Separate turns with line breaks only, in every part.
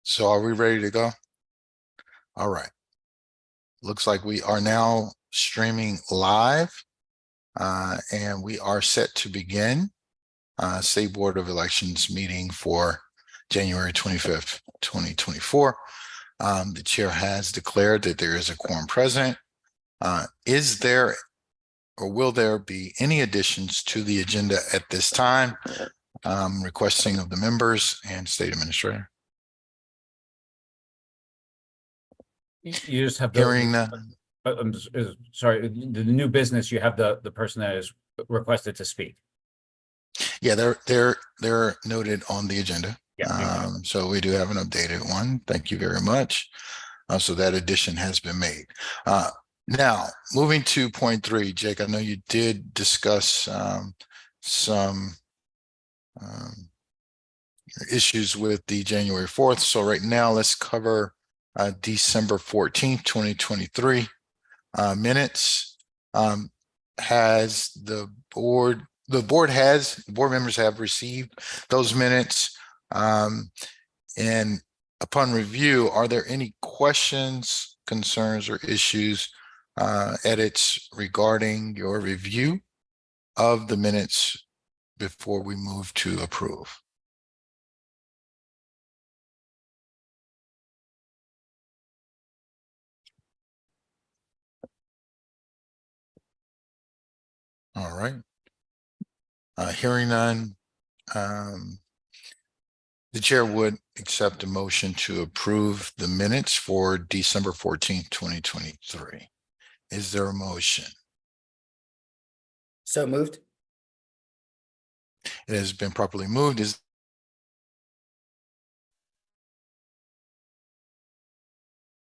So are we ready to go? All right. Looks like we are now streaming live, and we are set to begin State Board of Elections meeting for January 25th, 2024. The chair has declared that there is a quorum present. Is there or will there be any additions to the agenda at this time? Requesting of the members and State Administrator.
You just have
Hearing
I'm sorry, the new business, you have the person that is requested to speak.
Yeah, they're noted on the agenda.
Yeah.
So we do have an updated one. Thank you very much. So that addition has been made. Now, moving to point 3, Jake, I know you did discuss some issues with the January 4th. So right now, let's cover December 14th, 2023 minutes. Has the board members have received those minutes. And upon review, are there any questions, concerns, or issues, edits regarding your review of the minutes before we move to approve? All right. Hearing none, the chair would accept a motion to approve the minutes for December 14th, 2023. Is there a motion?
So moved.
It has been properly moved.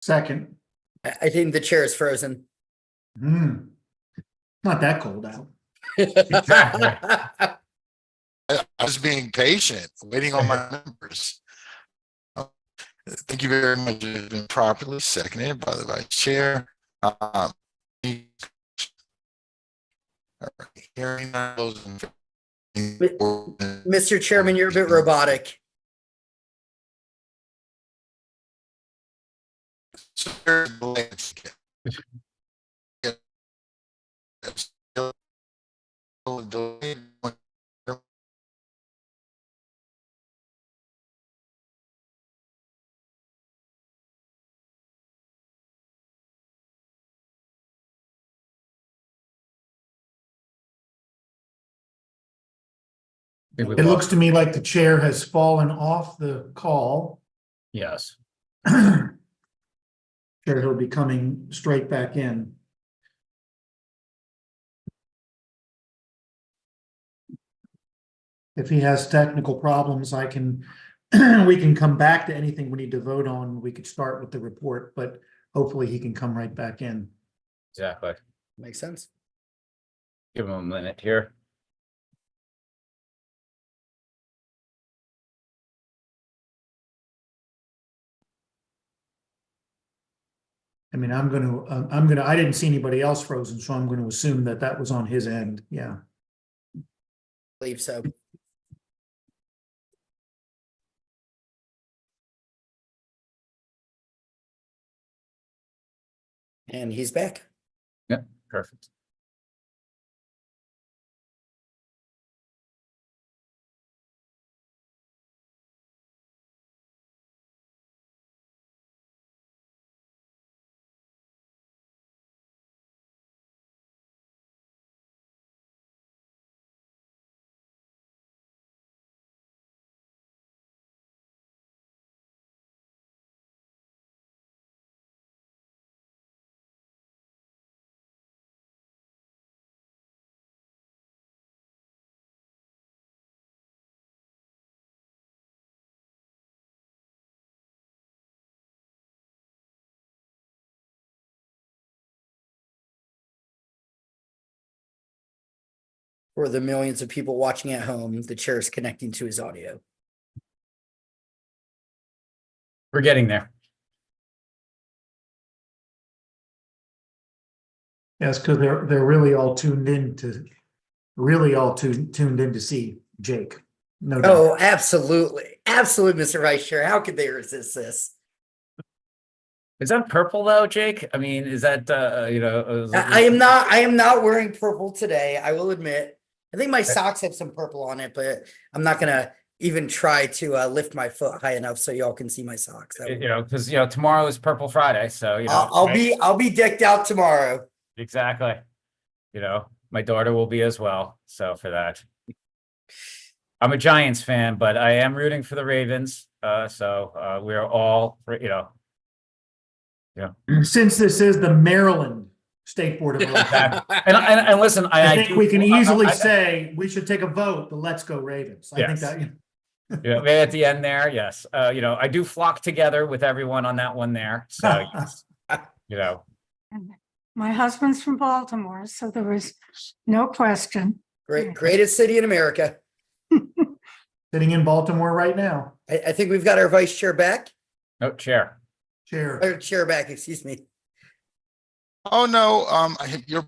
Second.
I think the chair is frozen.
Not that cold out.
I was being patient, waiting on my members. Thank you very much. It has been properly seconded by the vice chair. Hearing those
Mr. Chairman, you're a bit robotic.
It looks to me like the chair has fallen off the call.
Yes.
Chair will be coming straight back in. If he has technical problems, we can come back to anything we need to vote on. We could start with the report, but hopefully he can come right back in.
Exactly.
Makes sense.
Give him a minute here.
I mean, I didn't see anybody else frozen, so I'm going to assume that that was on his end. Yeah.
Believe so. And he's back.
Yep, perfect.
For the millions of people watching at home, the chair is connecting to his audio.
We're getting there.
Yes, because they're really all tuned in to see Jake. No doubt.
Oh, absolutely. Absolutely, Mr. Vice Chair. How could they resist this?
Is that purple though, Jake? I mean, is that,
I am not wearing purple today. I will admit. I think my socks have some purple on it, but I'm not gonna even try to lift my foot high enough so y'all can see my socks.
because, tomorrow is Purple Friday, so,
I'll be decked out tomorrow.
Exactly. My daughter will be as well. So for that, I'm a Giants fan, but I am rooting for the Ravens. So we're all,
Since this is the Maryland State Board of Elections,
and listen,
I think
do-
we can easily
I-
say we should take a vote, the Let's Go Ravens. I think
Yes.
that,
maybe at the end there, yes. I do flock together with everyone on that one there. So,
My husband's from Baltimore, so there was no question.
Greatest city in America.
sitting in Baltimore right now.
I think we've got our vice chair back.
no chair.
Chair.
Or chair back, excuse me.
Oh, no, your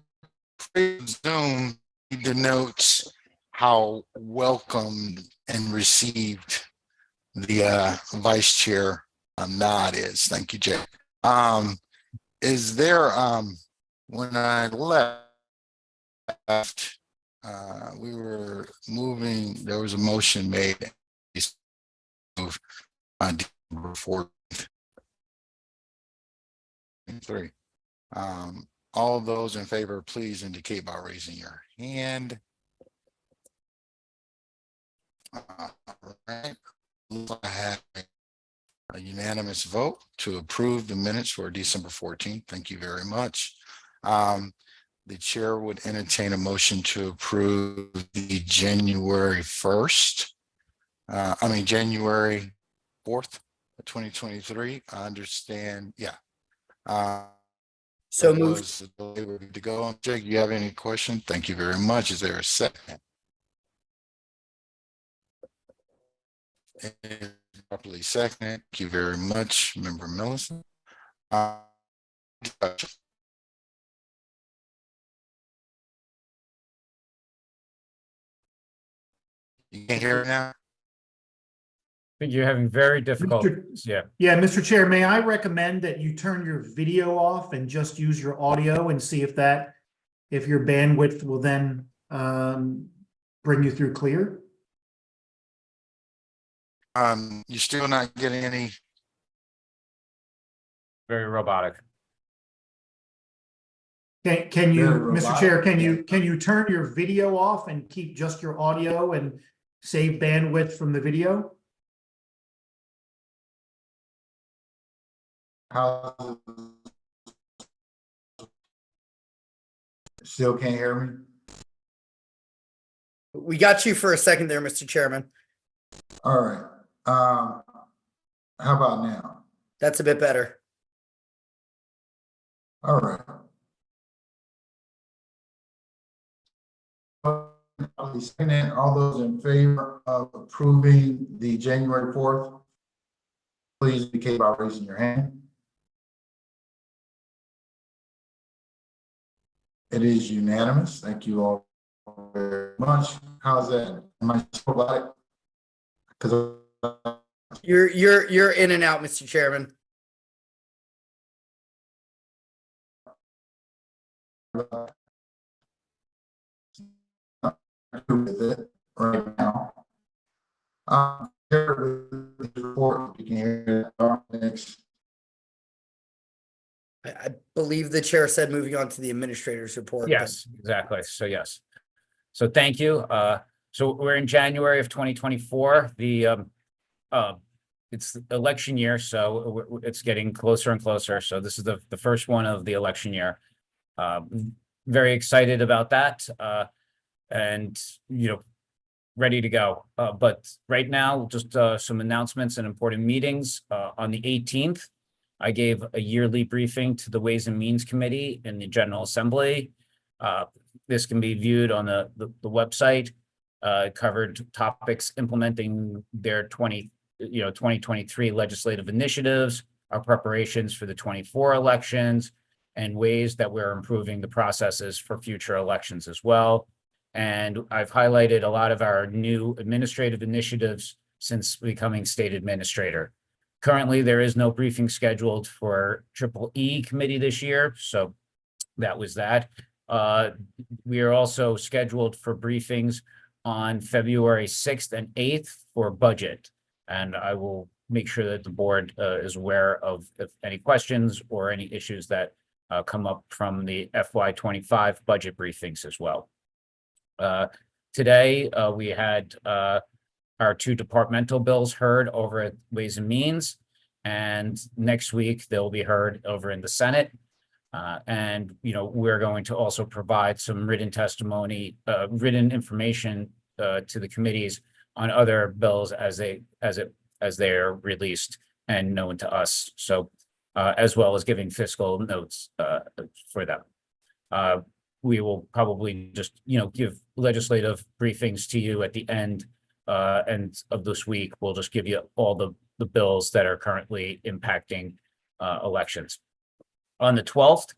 Zoom denotes how welcomed and received the vice chair nod is. Thank you, Jay. Is there, when I left, we were moving, there was a motion made. Move on December 14th. Three. All those in favor, please indicate by raising your hand. All right. I have a unanimous vote to approve the minutes for December 14th. Thank you very much. The chair would entertain a motion to approve the January 1st. January 4th, 2023. I understand. Yeah.
So
that
moved.
was the way we're good to go. Jake, you have any question? Thank you very much. Is there a second? And properly second. Thank you very much, Member Millicent. You can hear it now?
I think you're having very difficult.
Mr.
Yeah.
Yeah, Mr. Chair, may I recommend that you turn your video off and just use your audio and see if your bandwidth will then bring you through clear?
You're still not getting any.
Very robotic.
Can you,
Very
Mr.
robotic.
Chair, can you turn your video off and keep just your audio and save bandwidth from the video?
How? Still can't hear me?
We got you for a second there, Mr. Chairman.
All right. How about now?
That's a bit better.
All right. All those in favor of approving the January 4th, please indicate by raising your hand. It is unanimous. Thank you all very much. How's that? Am I still about it? Because
You're in and out, Mr. Chairman.
with it right now. Report, you can hear it next.
I believe the chair said moving on to the administrator's report. but-
Yes, exactly. So yes. So thank you. So we're in January of 2024. It's the election year, so it's getting closer and closer. So this is the first one of the election year. Very excited about that. And ready to go. But right now, just some announcements and important meetings. On the 18th, I gave a yearly briefing to the Ways and Means Committee in the General Assembly. This can be viewed on the website. Covered topics implementing their 2023 legislative initiatives, our preparations for the 24 elections, and ways that we're improving the processes for future elections as well. And I've highlighted a lot of our new administrative initiatives since becoming state administrator. Currently, there is no briefing scheduled for Triple E committee this year, so that was that. We are also scheduled for briefings on February 6th and 8th for budget. And I will make sure that the board is aware of if any questions or any issues that come up from the FY25 budget briefings as well. Today, we had our 2 departmental bills heard over at Ways and Means, and next week they'll be heard over in the Senate. And, you know, we're going to also provide some written testimony, written information to the committees on other bills as they're released and known to us. So, as well as giving fiscal notes for them. We will probably just, you know, give legislative briefings to you at the end of this week. We'll just give you all the bills that are currently impacting elections. On the 12th,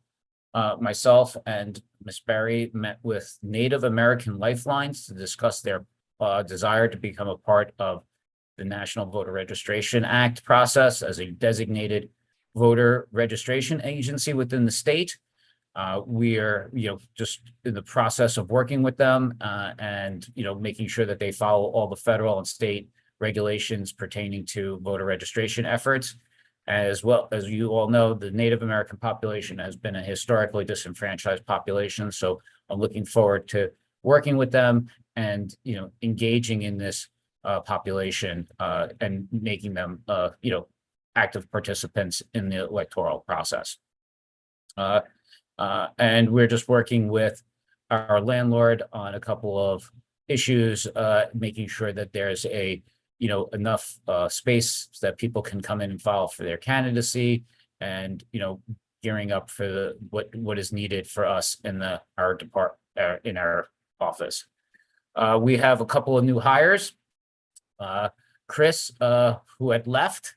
myself and Ms. Berry met with Native American Lifelines to discuss their desire to become a part of the National Voter Registration Act process as a designated voter registration agency within the state. We are, you know, just in the process of working with them and, you know, making sure that they follow all the federal and state regulations pertaining to voter registration efforts. As well, as you all know, the Native American population has been a historically disenfranchised population. So I'm looking forward to working with them and, you know, engaging in this population and making them, you know, active participants in the electoral process. And we're just working with our landlord on a couple of issues, making sure that there's a, you know, enough space so that people can come in and file for their candidacy, and, you know, gearing up for what is needed for us in in our office. We have a couple of new hires. Chris, who had left,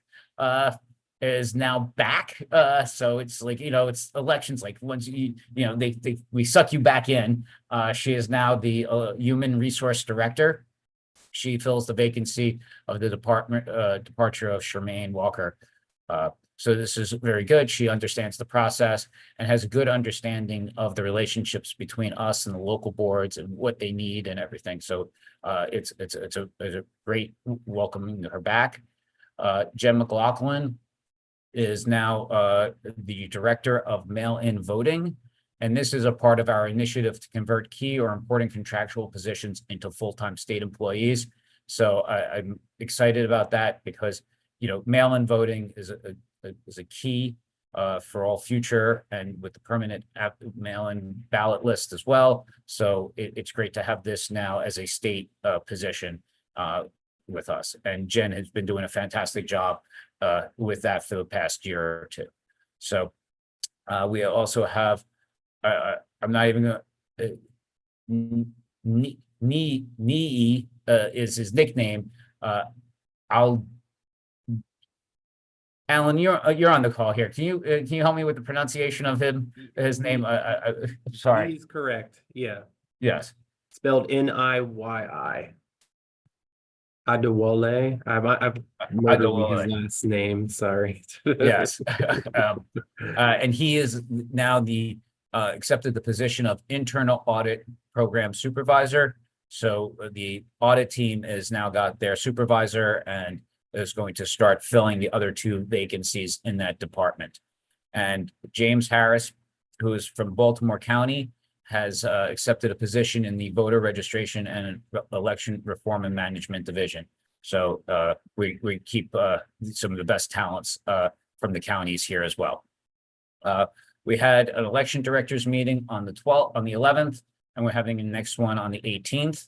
is now back. So it's like, you know, it's elections, like once you know, we suck you back in. She is now the human resource director. She fills the vacancy of the departure of Charmaine Walker. So this is very good. She understands the process and has a good understanding of the relationships between us and the local boards and what they need and everything. So it's a great welcoming her back. Jen McLaughlin is now the director of mail-in voting. And this is a part of our initiative to convert key or important contractual positions into full-time state employees. So I'm excited about that because, you know, mail-in voting is a key for all future, and with the permanent mail-in ballot list as well. So it's great to have this now as a state position with us. And Jen has been doing a fantastic job with that for the past year or two. So we also have, I'm not even gonna, Nee is his nickname. Alan, you're on the call here. Can you help me with the pronunciation of his name? Sorry.
He's correct. Yeah.
Yes.
Spelled Niyi. Adewale. I've murdered
Adewale.
his last name. Sorry.
Yes. And he is now accepted the position of internal audit program supervisor. So the audit team has now got their supervisor and is going to start filling the other 2 vacancies in that department. And James Harris, who is from Baltimore County, has accepted a position in the voter registration and election reform and management division. So we keep some of the best talents from the counties here as well. We had an election directors meeting on the 11th, and we're having the next one on the 18th.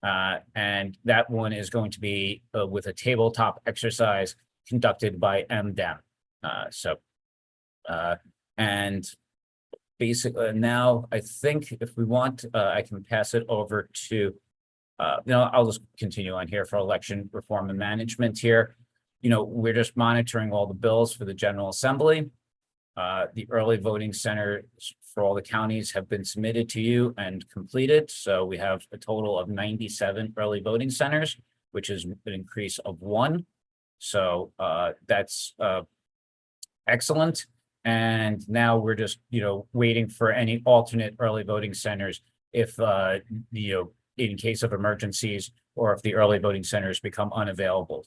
And that one is going to be with a tabletop exercise conducted by MDEM. And basically now I think if we want, I can pass it over to, I'll just continue on here for election reform and management here. You know, we're just monitoring all the bills for the General Assembly. The early voting center for all the counties have been submitted to you and completed. So we have a total of 97 early voting centers, which is an increase of 1. So that's excellent. And now we're just, waiting for any alternate early voting centers if, in case of emergencies or if the early voting centers become unavailable.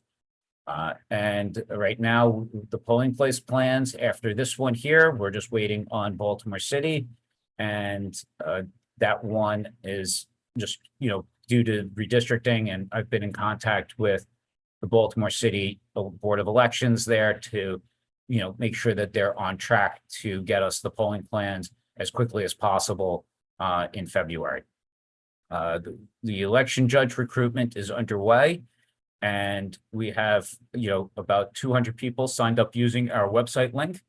And right now, the polling place plans after this one here, we're just waiting on Baltimore City. And that one is just, due to redistricting, and I've been in contact with the Baltimore City Board of Elections there to, make sure that they're on track to get us the polling plans as quickly as possible in February. The election judge recruitment is underway. And we have, about 200 people signed up using our website link.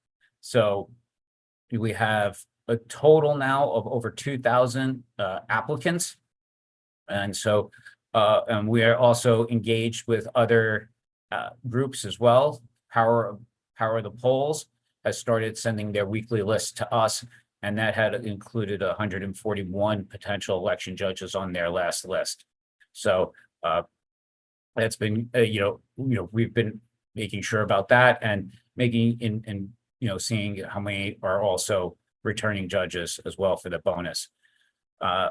So we have a total now of over 2,000 applicants. And so, and we are also engaged with other groups as well. Power of the Polls has started sending their weekly list to us, and that had included 141 potential election judges on their last list. So that's been, we've been making sure about that and making seeing how many are also returning judges as well for the bonus.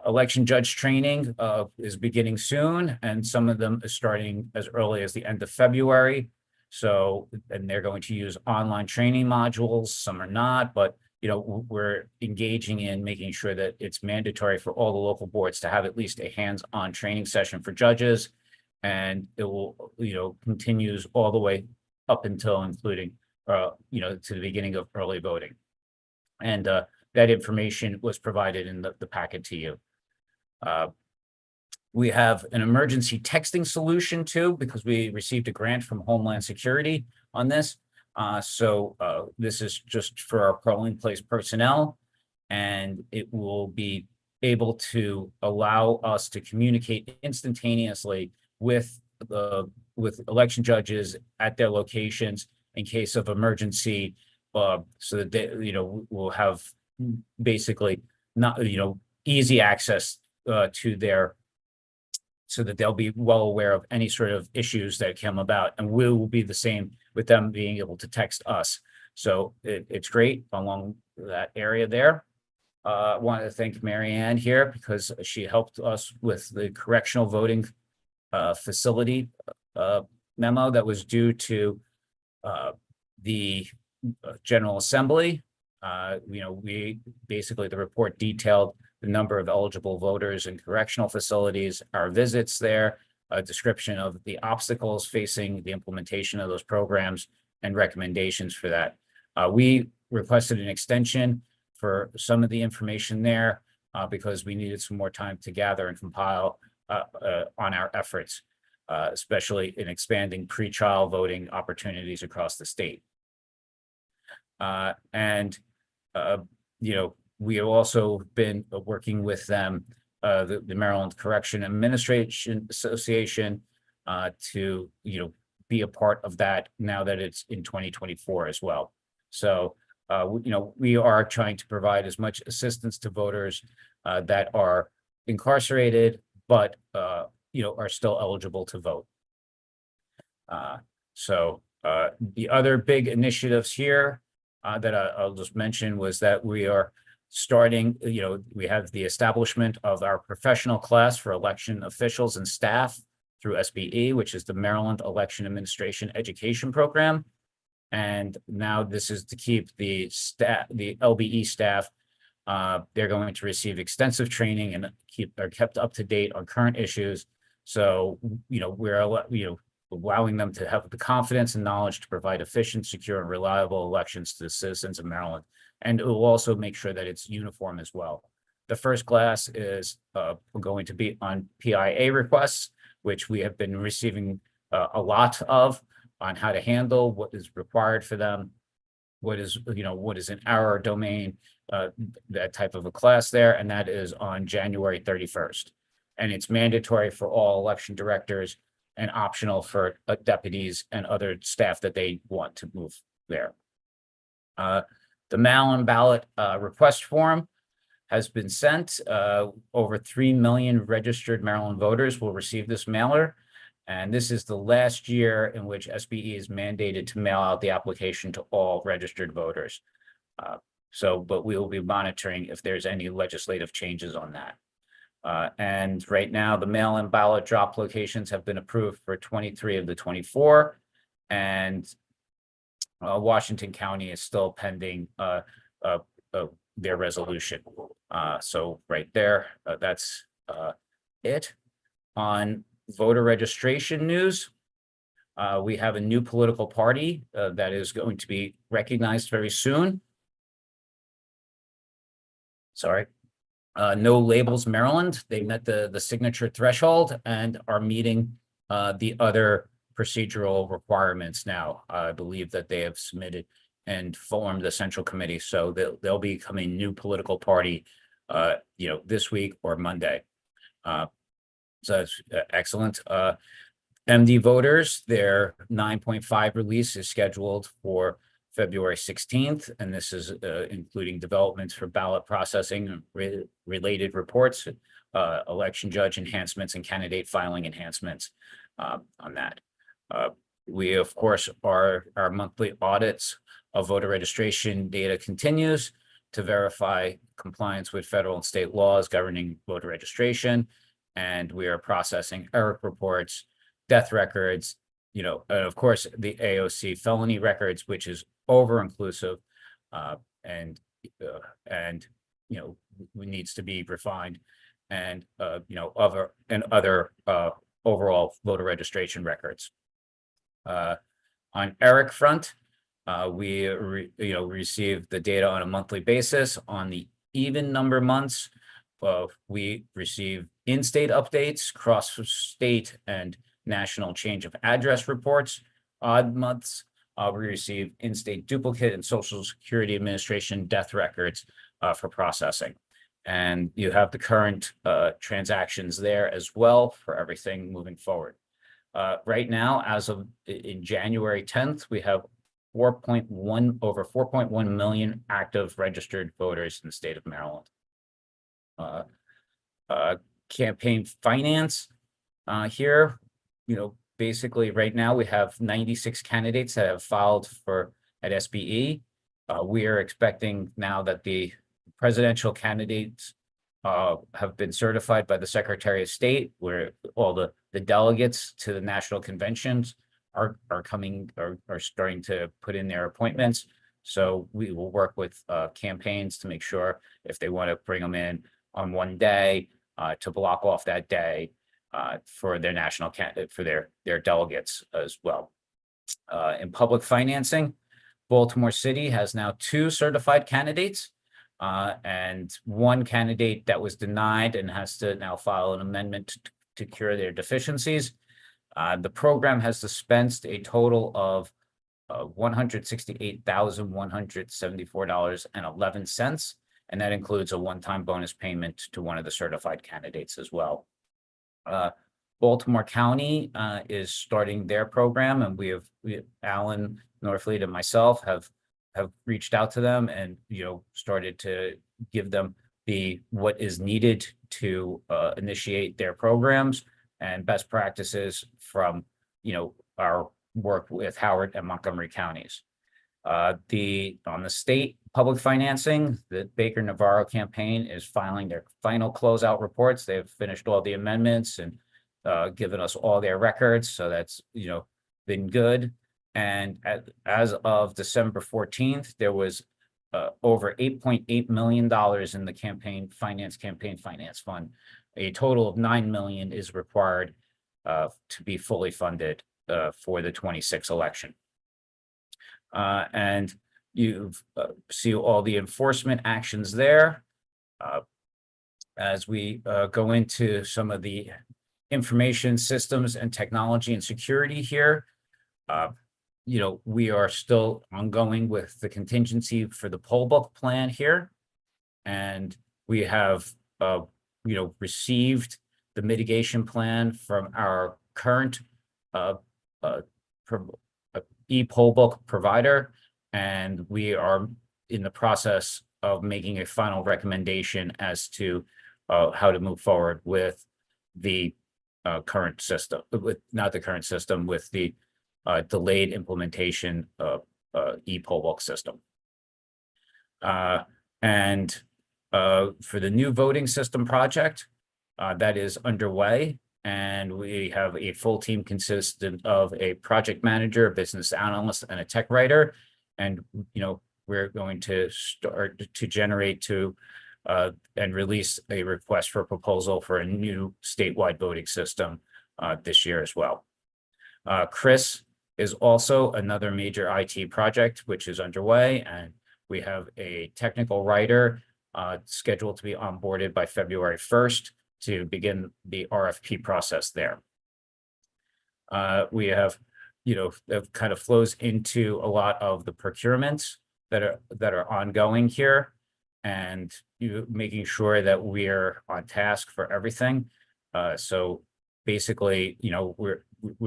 Election judge training is beginning soon, and some of them is starting as early as the end of February. So, and they're going to use online training modules. Some are not, but we're engaging in making sure that it's mandatory for all the local boards to have at least a hands-on training session for judges. And it will, continues all the way up until including, to the beginning of early voting. And that information was provided in the packet to you. We have an emergency texting solution too, because we received a grant from Homeland Security on this. So this is just for our polling place personnel, and it will be able to allow us to communicate instantaneously with election judges at their locations in case of emergency, so that they, will have basically not, easy access to their, so that they'll be well aware of any sort of issues that come about, and we will be the same with them being able to text us. So it's great along that area there. I want to thank Mary Ann here because she helped us with the correctional voting facility memo that was due to the General Assembly. We basically, the report detailed the number of eligible voters in correctional facilities, our visits there, a description of the obstacles facing the implementation of those programs, and recommendations for that. We requested an extension for some of the information there because we needed some more time to gather and compile on our efforts, especially in expanding pre-trial voting opportunities across the state. We have also been working with them, the Maryland Correction Administration Association, to, be a part of that now that it's in 2024 as well. So, we are trying to provide as much assistance to voters that are incarcerated, but, are still eligible to vote. The other big initiatives here that I'll just mention was that we are starting, we have the establishment of our professional class for election officials and staff through SBE, which is the Maryland Election Administration Education Program. And now this is to keep the staff, the LBE staff, they're going to receive extensive training and are kept up to date on current issues. So, we're allowing them to have the confidence and knowledge to provide efficient, secure, and reliable elections to the citizens of Maryland. And it will also make sure that it's uniform as well. The first class is going to be on PIA requests, which we have been receiving a lot of, on how to handle what is required for them, what is in our domain, that type of a class there, and that is on January 31st. And it's mandatory for all election directors and optional for deputies and other staff that they want to move there. The mail-in ballot request form has been sent. Over 3 million registered Maryland voters will receive this mailer. And this is the last year in which SBE is mandated to mail out the application to all registered voters. But we will be monitoring if there's any legislative changes on that. And right now, the mail-in ballot drop locations have been approved for 23 of the 24. And Washington County is still pending their resolution. So right there, that's it. On voter registration news, we have a new political party that is going to be recognized very soon. Sorry. No Labels Maryland. They met the signature threshold and are meeting the other procedural requirements now. I believe that they have submitted and formed the central committee, so they'll be becoming a new political party, this week or Monday. So that's excellent. MD voters, their 9.5 release is scheduled for February 16th, and this is including developments for ballot processing, related reports, election judge enhancements, and candidate filing enhancements on that. We, of course, our monthly audits of voter registration data continues to verify compliance with federal and state laws governing voter registration. And we are processing ERIC reports, death records, and of course, the AOC felony records, which is over-inclusive and needs to be refined, and other overall voter registration records. On ERIC front, we receive the data on a monthly basis. On the even number months, we receive in-state updates, cross-state and national change of address reports. Odd months, we receive in-state duplicate and Social Security Administration death records for processing. And you have the current transactions there as well for everything moving forward. Right now, as of in January 10th, we have over 4.1 million active registered voters in the state of Maryland. Campaign finance here, basically right now we have 96 candidates that have filed at SBE. We are expecting now that the presidential candidates have been certified by the Secretary of State, where all the delegates to the national conventions are starting to put in their appointments. So we will work with campaigns to make sure if they want to bring them in on one day to block off that day for their national candidate, for their delegates as well. In public financing, Baltimore City has now 2 certified candidates and 1 candidate that was denied and has to now file an amendment to cure their deficiencies. The program has dispensed a total of $168,174.11, and that includes a one-time bonus payment to one of the certified candidates as well. Baltimore County is starting their program, and we have Alan Norfleet and myself have reached out to them and started to give them what is needed to initiate their programs and best practices from our work with Howard and Montgomery counties. On the state public financing, the Baker Navarro campaign is filing their final closeout reports. They've finished all the amendments and given us all their records, so that's been good. And as of December 14th, there was over $8.8 million in the campaign finance fund. A total of $9 million is required to be fully funded for the 26 election. And you see all the enforcement actions there. As we go into some of the information systems and technology and security here, we are still ongoing with the contingency for the poll book plan here. And we have, received the mitigation plan from our current e-poll book provider. And we are in the process of making a final recommendation as to how to move forward with the current system, not the current system, with the delayed implementation of e-poll book system. And for the new voting system project, that is underway. And we have a full team consistent of a project manager, a business analyst, and a tech writer. And, we're going to start to generate and release a request for proposal for a new statewide voting system this year as well. Chris is also another major IT project, which is underway, and we have a technical writer scheduled to be onboarded by February 1st to begin the RFP process there. We have, that kind of flows into a lot of the procurements that are ongoing here, and making sure that we're on task for everything. So basically, we're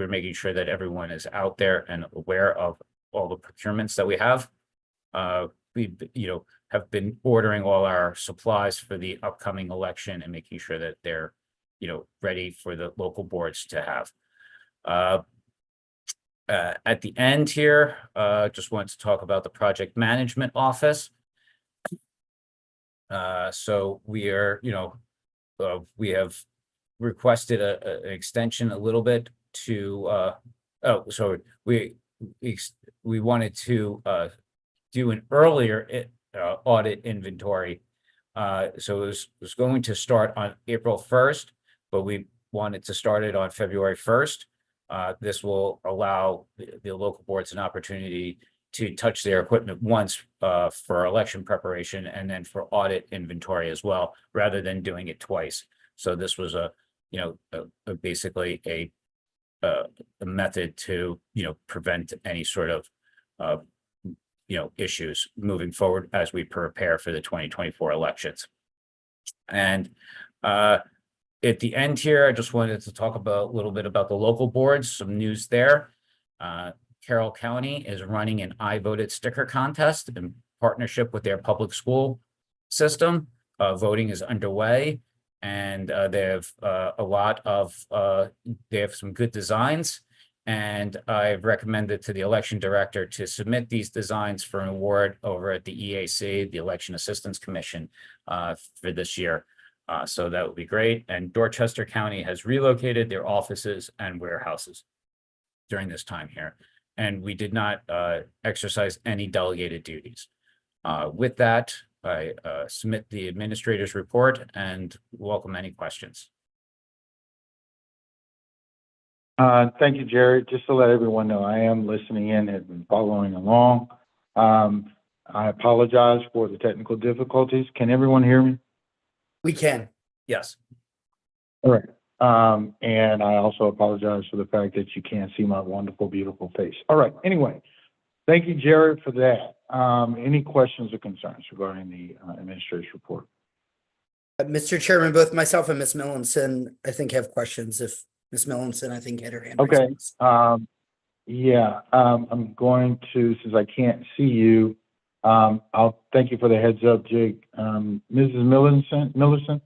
making sure that everyone is out there and aware of all the procurements that we have. We, have been ordering all our supplies for the upcoming election and making sure that they're, ready for the local boards to have. At the end here, just wanted to talk about the project management office. So we are, we have requested an extension a little bit to, we wanted to do an earlier audit inventory. So it was going to start on April 1st, but we wanted to start it on February 1st. This will allow the local boards an opportunity to touch their equipment once for election preparation and then for audit inventory as well, rather than doing it twice. So this was basically a method to, prevent any sort of, issues moving forward as we prepare for the 2024 elections. And at the end here, I just wanted to talk about a little bit about the local boards, some news there. Carroll County is running an I Voted sticker contest in partnership with their public school system. Voting is underway, and they have they have some good designs. And I've recommended to the election director to submit these designs for an award over at the EAC, the Election Assistance Commission, for this year. So that would be great. And Dorchester County has relocated their offices and warehouses during this time here. And we did not exercise any delegated duties. With that, I submit the administrator's report and welcome any questions.
Thank you, Jerry. Just to let everyone know, I am listening in and been following along. I apologize for the technical difficulties. Can everyone hear me?
We can.
Yes.
All right. And I also apologize for the fact that you can't see my wonderful, beautiful face. All right. Anyway, thank you, Jerry, for that. Any questions or concerns regarding the administrator's report?
Mr. Chairman, both myself and Ms. Millinson, I think, have questions. If Ms. Millinson, I think, had her hand raised.
Okay. I'm going to, since I can't see you, I'll thank you for the heads up, Jake. Mrs. Millicent?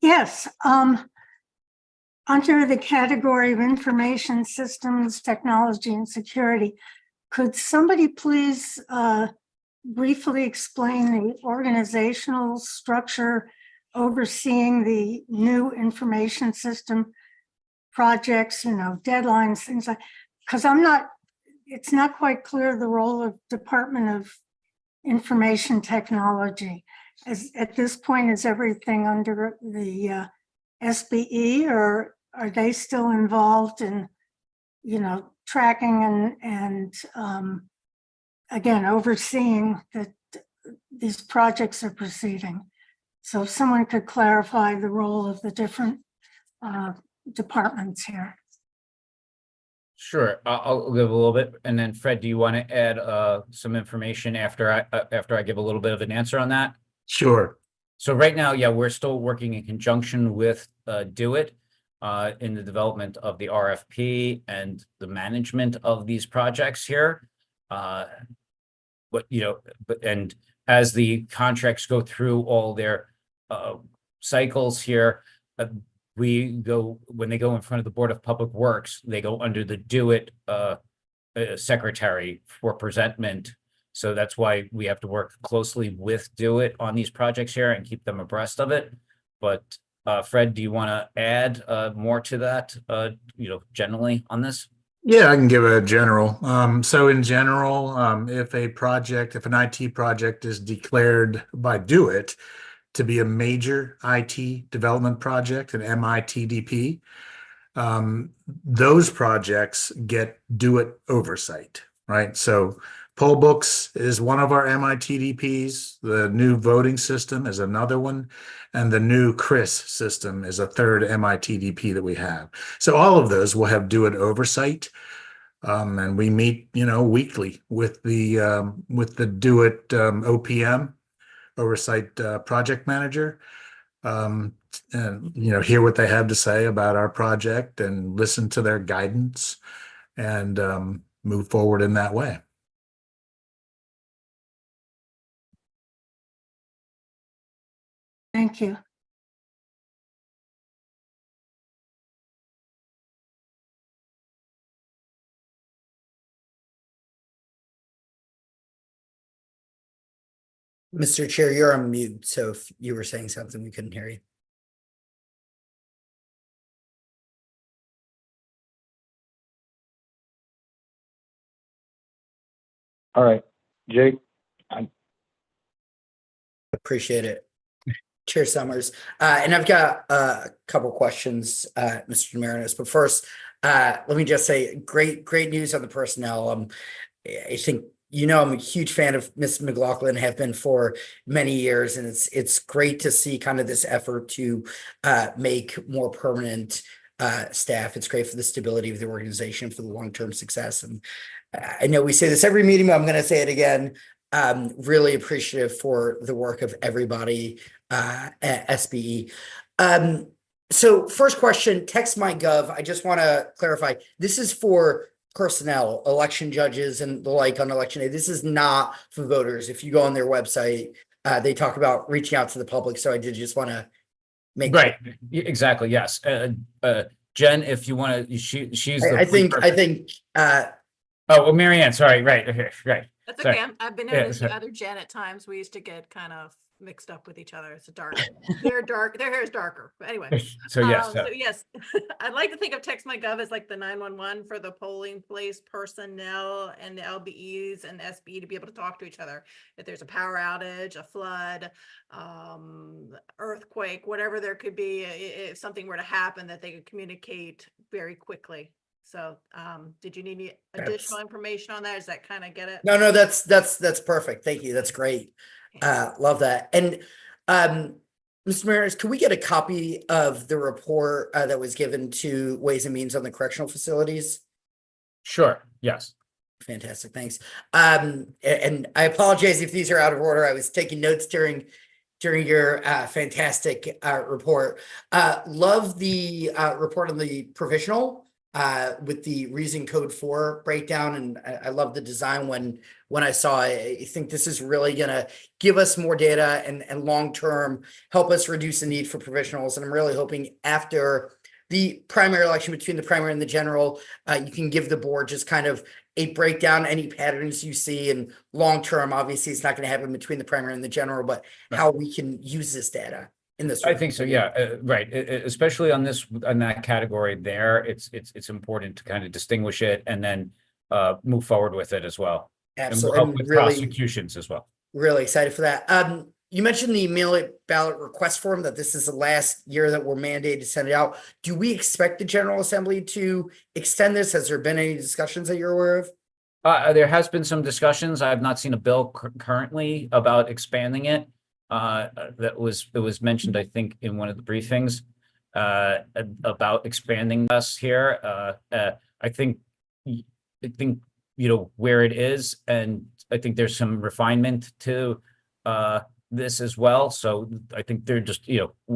Yes, under the category of information systems, technology, and security, could somebody please briefly explain the organizational structure overseeing the new information system projects, deadlines, things like, because it's not quite clear the role of Department of Information Technology. At this point, is everything under the SBE, or are they still involved in, tracking and again, overseeing that these projects are proceeding? So if someone could clarify the role of the different departments here.
Sure, I'll give a little bit, and then Fred, do you want to add some information after I give a little bit of an answer on that?
Sure.
So right now, yeah, we're still working in conjunction with DoIT in the development of the RFP and the management of these projects here. as the contracts go through all their cycles here, when they go in front of the Board of Public Works, they go under the DO-IT secretary for presentment. So that's why we have to work closely with DO-IT on these projects here and keep them abreast of it. But Fred, do you want to add more to that, generally on this?
Yeah, I can give a general. So in general, if an IT project is declared by DO-IT to be a major IT development project, an MITDP, those projects get DO-IT oversight, right? So poll books is one of our MITDPs. The new voting system is another one. And the new CRIS system is a third MITDP that we have. So all of those will have DO-IT oversight. And we meet, weekly with the DO-IT OPM, oversight project manager, and hear what they have to say about our project and listen to their guidance and move forward in that way.
Thank you.
Mr. Chair, you're on mute, so if you were saying something, we couldn't hear you.
All right, Jake.
Appreciate it. Chair Summers. And I've got a couple questions, Mr. Marinos, but first, let me just say great news on the personnel. I think, I'm a huge fan of Ms. McLaughlin, have been for many years, and it's great to see kind of this effort to make more permanent staff. It's great for the stability of the organization, for the long-term success. And I know we say this every meeting, but I'm going to say it again. Really appreciative for the work of everybody at SBE. So first question, TextMyGov. I just want to clarify, this is for personnel, election judges and the like on election day. This is not for voters. If you go on their website, they talk about reaching out to the public. So I did just want to make
Right. Exactly. Yes. Jen, if you want to, she's the.
I think.
Oh, well, Marianne, sorry. Right. Okay. Right.
That's
Sorry.
okay. I've been
Yeah,
known as the
sorry.
other Jen at times. We used to get kind of mixed up with each other. It's a dark, they're dark, their hair is darker. But anyway.
So yes.
So yes, I'd like to think of TextMyGov as like the 911 for the polling place personnel and the LBEs and SB to be able to talk to each other. If there's a power outage, a flood, earthquake, whatever there could be, if something were to happen, that they could communicate very quickly. So did you need any additional information on that? Does that kind of get it?
No, that's perfect. Thank you. That's great. Love that. And Mr. Marinos, can we get a copy of the report that was given to Ways and Means on the correctional facilities?
Sure. Yes.
Fantastic. Thanks. And I apologize if these are out of order. I was taking notes during your fantastic report. Love the report on the provisional with the reason code 4 breakdown. And I love the design when I saw it. I think this is really going to give us more data and long-term help us reduce the need for provisionals. And I'm really hoping after the primary election, between the primary and the general, you can give the board just kind of a breakdown, any patterns you see, and long-term, obviously it's not going to happen between the primary and the general, but how we can use this data in this.
I think so. Yeah. Right. Especially on that category there, it's important to kind of distinguish it and then move forward with it as well.
Absolutely.
And with prosecutions as well.
Really excited for that. You mentioned the mail ballot request form, that this is the last year that we're mandated to send it out. Do we expect the General Assembly to extend this? Has there been any discussions that you're aware of?
There has been some discussions. I have not seen a bill currently about expanding it. It was mentioned, I think, in one of the briefings about expanding us here. I think where it is, and I think there's some refinement to this as well. So I think they're just,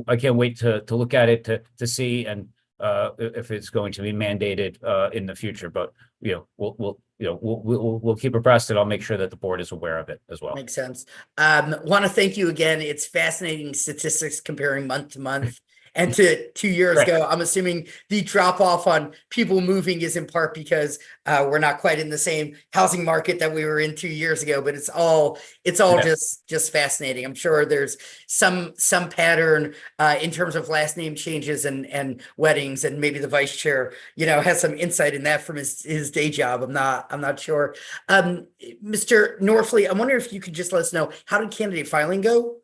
I can't wait to look at it to see and if it's going to be mandated in the future, but we'll keep abreast and I'll make sure that the board is aware of it as well.
Makes sense. Want to thank you again. It's fascinating statistics comparing month to month. And to 2 years
Right.
ago, I'm assuming the drop off on people moving is in part because we're not quite in the same housing market that we were in 2 years ago, but it's all
Yeah.
just fascinating. I'm sure there's some pattern in terms of last name changes and weddings, and maybe the vice chair, has some insight in that from his day job. I'm not sure. Mr. Norfleet, I wonder if you could just let us know, how did candidate filing go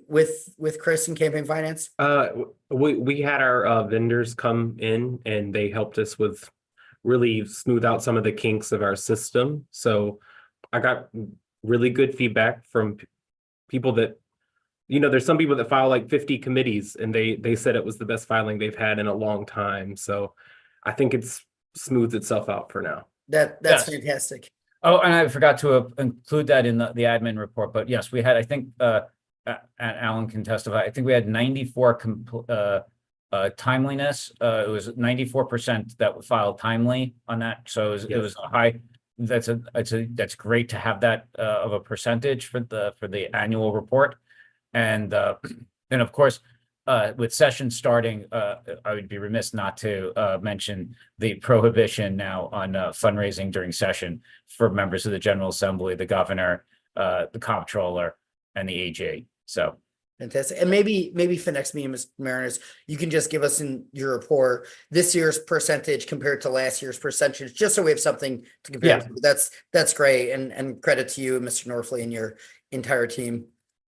with Chris and Campaign Finance?
We had our vendors come in and they helped us with really smooth out some of the kinks of our system. So I got really good feedback from people that, there's some people that file like 50 committees and they said it was the best filing they've had in a long time. So I think it's smoothed itself out for now.
That's
Yes.
fantastic.
Oh, and I forgot to include that in the admin report, but yes, we had, I think, and Alan can testify, I think we had 94 timeliness. It was 94% that filed timely on that. So it was a high, that's great to have that of a percentage for the annual report. And of course, with session starting, I would be remiss not to mention the prohibition now on fundraising during session for members of the General Assembly, the governor, the comptroller, and the AG. So
Fantastic. And maybe for next meeting, Mr. Mariners, you can just give us in your report this year's percentage compared to last year's percentage, just so we have something to compare.
Yeah.
To. That's great. And credit to you, Mr. Norfleet, and your entire team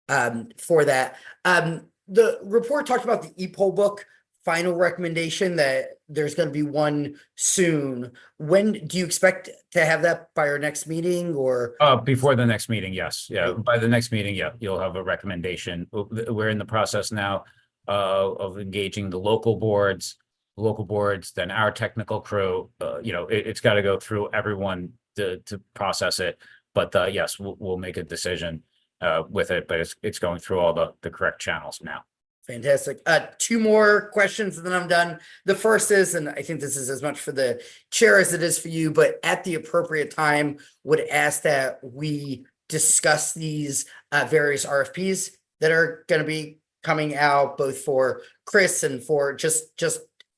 for that. The report talked about the e-poll book final recommendation that there's going to be one soon. When do you expect to have that by our next meeting, or?
before the next meeting, yes. Yeah, by the next meeting, yeah, you'll have a recommendation. We're in the process now of engaging the local boards, then our technical crew. It's got to go through everyone to process it. But yes, we'll make a decision with it, but it's going through all the correct channels now.
Fantastic. Two more questions and then I'm done. The first is, and I think this is as much for the chair as it is for you, but at the appropriate time would ask that we discuss these various RFPs that are going to be coming out, both for Chris and for just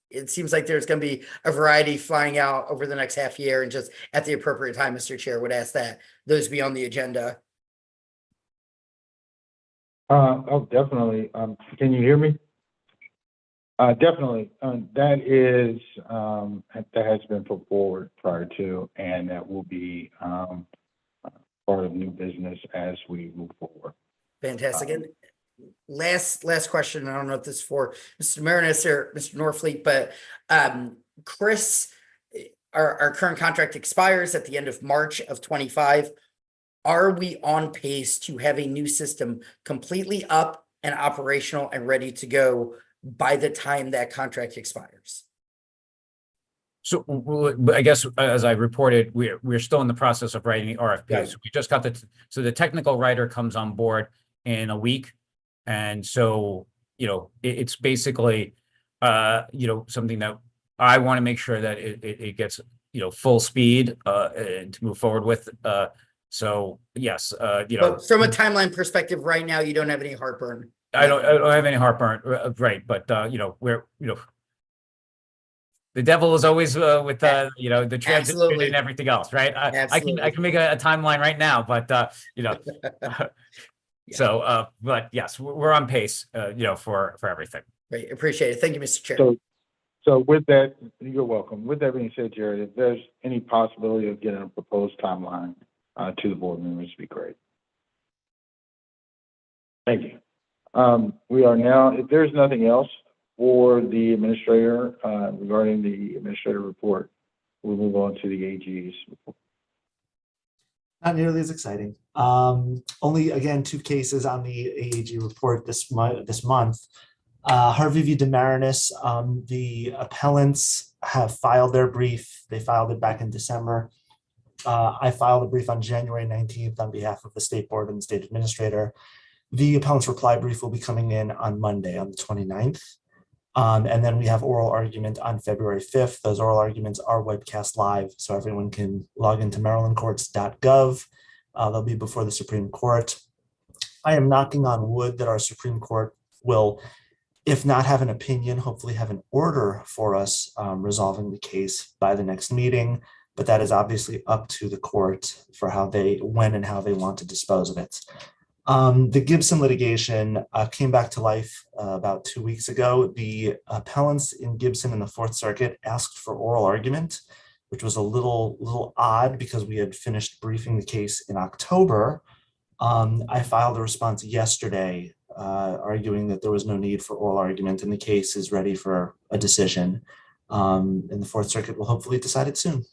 it seems like there's going to be a variety flying out over the next half year, and just at the appropriate time, Mr. Chair, would ask that those be on the agenda.
Oh, definitely. Can you hear me? Definitely. That has been put forward prior to, and that will be part of new business as we move forward.
Fantastic. And last question. I don't know if this is for Mr. Marinus or Mr. Norfleet, but Chris, our current contract expires at the end of March of 25. Are we on pace to have a new system completely up and operational and ready to go by the time that contract expires?
So I guess, as I reported, we're still in the process of writing the RFPs.
Right.
We just got so the technical writer comes on board in a week. And so, it's basically, something that I want to make sure that it gets, full speed and to move forward with. So yes,
But from a timeline perspective, right now, you don't have any heartburn.
I don't have any heartburn, right? But we're the devil is always with the transition
Absolutely.
and everything else, right? I
Absolutely.
can make a timeline right now, but So but yes, we're on pace, for everything.
Great. Appreciate it. Thank you, Mr. Chair.
So with that, you're welcome. With that being said, Jared, if there's any possibility of getting a proposed timeline to the board members, would be great. Thank you. We are now, if there's nothing else for the administrator regarding the administrative report, we'll move on to the AG's report.
Not nearly as exciting. Only, again, 2 cases on the AAG report this month. Harvey v. DeMarinis, the appellants have filed their brief. They filed it back in December. I filed a brief on January 19th on behalf of the state board and the state administrator. The appellant's reply brief will be coming in on Monday, on the 29th. And then we have oral argument on February 5th. Those oral arguments are webcast live, so everyone can log into marylandcourts.gov. They'll be before the Supreme Court. I am knocking on wood that our Supreme Court will, if not have an opinion, hopefully have an order for us resolving the case by the next meeting. But that is obviously up to the court for when and how they want to dispose of it. The Gibson litigation came back to life about 2 weeks ago. The appellants in Gibson in the Fourth Circuit asked for oral argument, which was a little odd because we had finished briefing the case in October. I filed a response yesterday arguing that there was no need for oral argument and the case is ready for a decision. And the Fourth Circuit will hopefully decide it soon.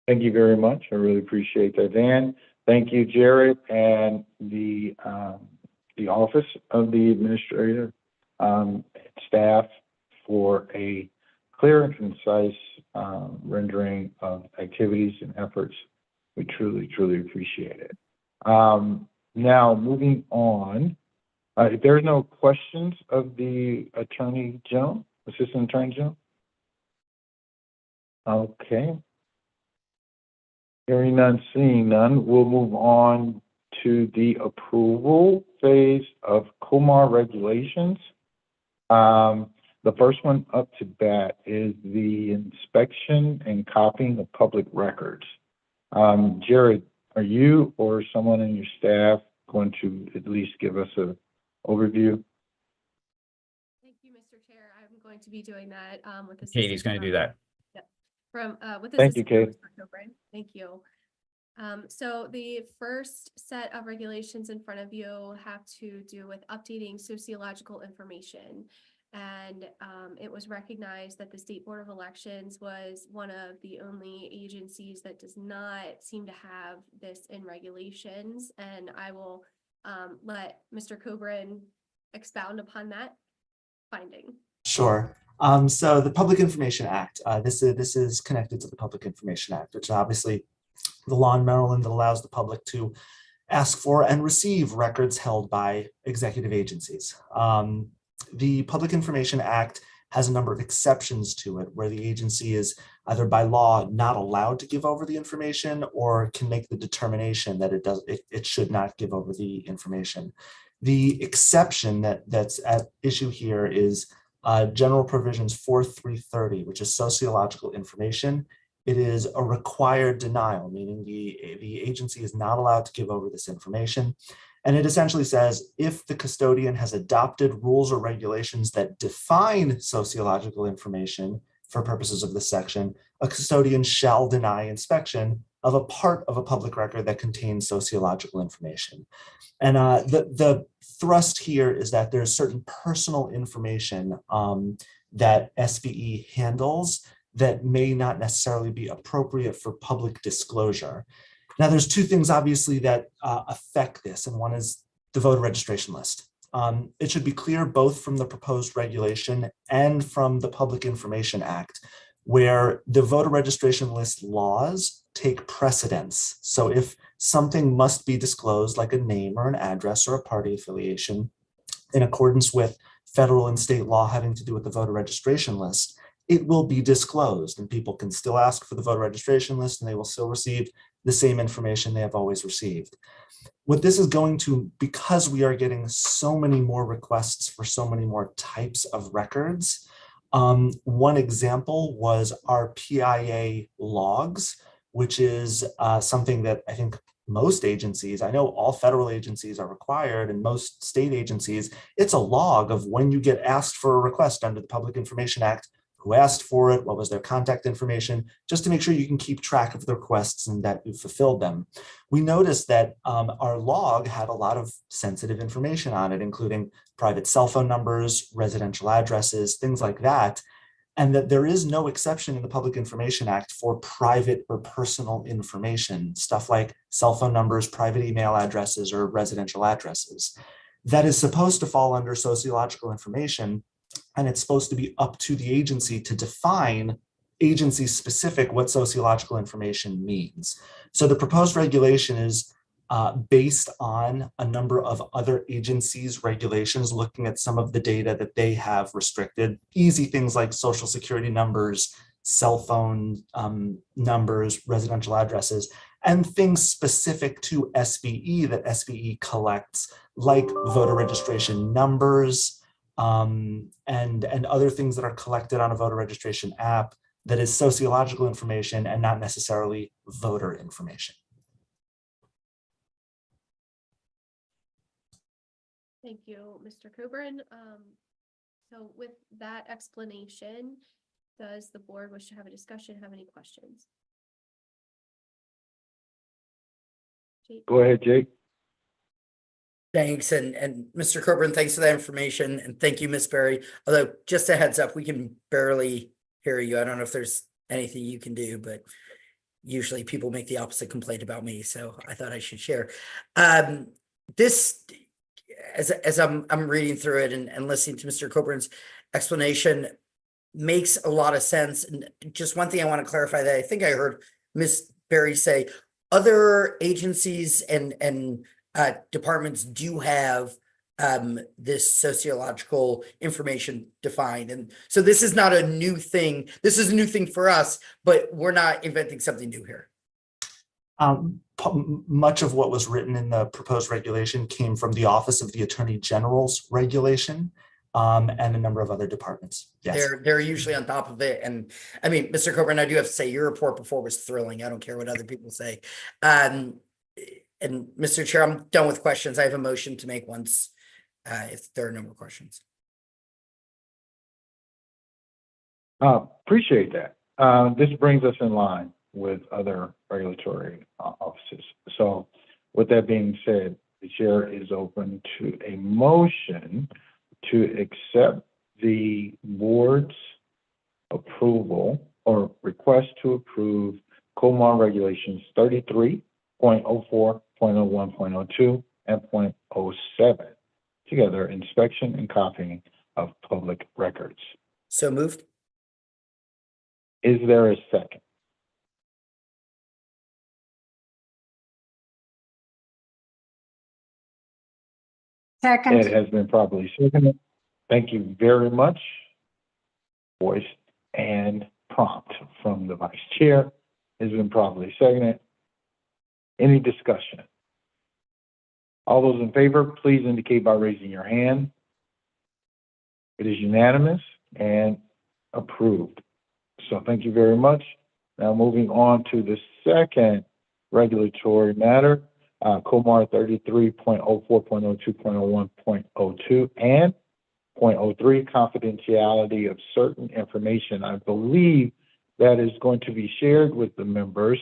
Thank you very much. I really appreciate that, Dan. Thank you, Jared, and the Office of the Administrator staff for a clear and concise rendering of activities and efforts. We truly, truly appreciate it. Now, moving on, if there's no questions of the Attorney General, Assistant Attorney General. Okay. Hearing none, seeing none, we'll move on to the approval phase of COMAR regulations. The first one up to bat is the inspection and copying of public records. Jared, are you or someone in your staff going to at least give us an overview?
Thank you, Mr. Chair. I'm going to be doing that with Assistant
Katie's going to do that.
With
Thank you,
Assistant
Kate.
Commissioner Coburn. Thank you. So the first set of regulations in front of you have to do with updating sociological information. And it was recognized that the State Board of Elections was one of the only agencies that does not seem to have this in regulations. And I will let Mr. Coburn expound upon that finding.
Sure. So the Public Information Act, this is connected to the Public Information Act, which is obviously the law in Maryland that allows the public to ask for and receive records held by executive agencies. The Public Information Act has a number of exceptions to it where the agency is either by law not allowed to give over the information or can make the determination that it should not give over the information. The exception that's at issue here is General Provisions 4330, which is sociological information. It is a required denial, meaning the agency is not allowed to give over this information. And it essentially says, if the custodian has adopted rules or regulations that define sociological information for purposes of this section, a custodian shall deny inspection of a part of a public record that contains sociological information. And the thrust here is that there's certain personal information that SBE handles that may not necessarily be appropriate for public disclosure. Now, there's two things obviously that affect this, and one is the voter registration list. It should be clear both from the proposed regulation and from the Public Information Act, where the voter registration list laws take precedence. So if something must be disclosed, like a name or an address or a party affiliation, in accordance with federal and state law having to do with the voter registration list, it will be disclosed, and people can still ask for the voter registration list and they will still receive the same information they have always received. What this is going to, because we are getting so many more requests for so many more types of records, one example was our PIA logs, which is something that I think most agencies, I know all federal agencies are required, and most state agencies, it's a log of when you get asked for a request under the Public Information Act, who asked for it, what was their contact information, just to make sure you can keep track of the requests and that you fulfilled them. We noticed that our log had a lot of sensitive information on it, including private cell phone numbers, residential addresses, things like that, and that there is no exception in the Public Information Act for private or personal information, stuff like cell phone numbers, private email addresses, or residential addresses. That is supposed to fall under sociological information, and it's supposed to be up to the agency to define agency specific what sociological information means. So the proposed regulation is based on a number of other agencies' regulations, looking at some of the data that they have restricted. Easy things like social security numbers, cell phone numbers, residential addresses, and things specific to SBE that SBE collects, like voter registration numbers, and other things that are collected on a voter registration app that is sociological information and not necessarily voter information.
Thank you, Mr. Coburn. So with that explanation, does the board wish to have a discussion, have any questions? Jake?
Go ahead, Jake.
Thanks, and Mr. Coburn, thanks for that information, and thank you, Ms. Berry. Although, just a heads up, we can barely hear you. I don't know if there's anything you can do, but usually people make the opposite complaint about me, so I thought I should share. This, as I'm reading through it and listening to Mr. Coburn's explanation, makes a lot of sense. And just one thing I want to clarify that I think I heard Ms. Berry say, other agencies and departments do have this sociological information defined. And so this is not a new thing. This is a new thing for us, but we're not inventing something new here.
Much of what was written in the proposed regulation came from the Office of the Attorney General's regulation, and a number of other departments. Yes.
They're usually on top of it. And I mean, Mr. Coburn, I do have to say your report before was thrilling. I don't care what other people say. And Mr. Chair, I'm done with questions. I have a motion to make once, if there are no more questions.
Appreciate that. This brings us in line with other regulatory offices. So with that being said, the chair is open to a motion to accept the board's approval or request to approve COMAR regulations 33.04, 0.01, 0.02, and 0.07, together inspection and copying of public records.
So moved.
Is there a second?
Second.
It has been properly seconded. Thank you very much. Voiced and prompt from the vice chair has been properly seconded. Any discussion? All those in favor, please indicate by raising your hand. It is unanimous and approved. So thank you very much. Now moving on to the second regulatory matter, COMAR 33.04, 0.02, 0.01, 0.02, and 0.03, confidentiality of certain information. I believe that is going to be shared with the members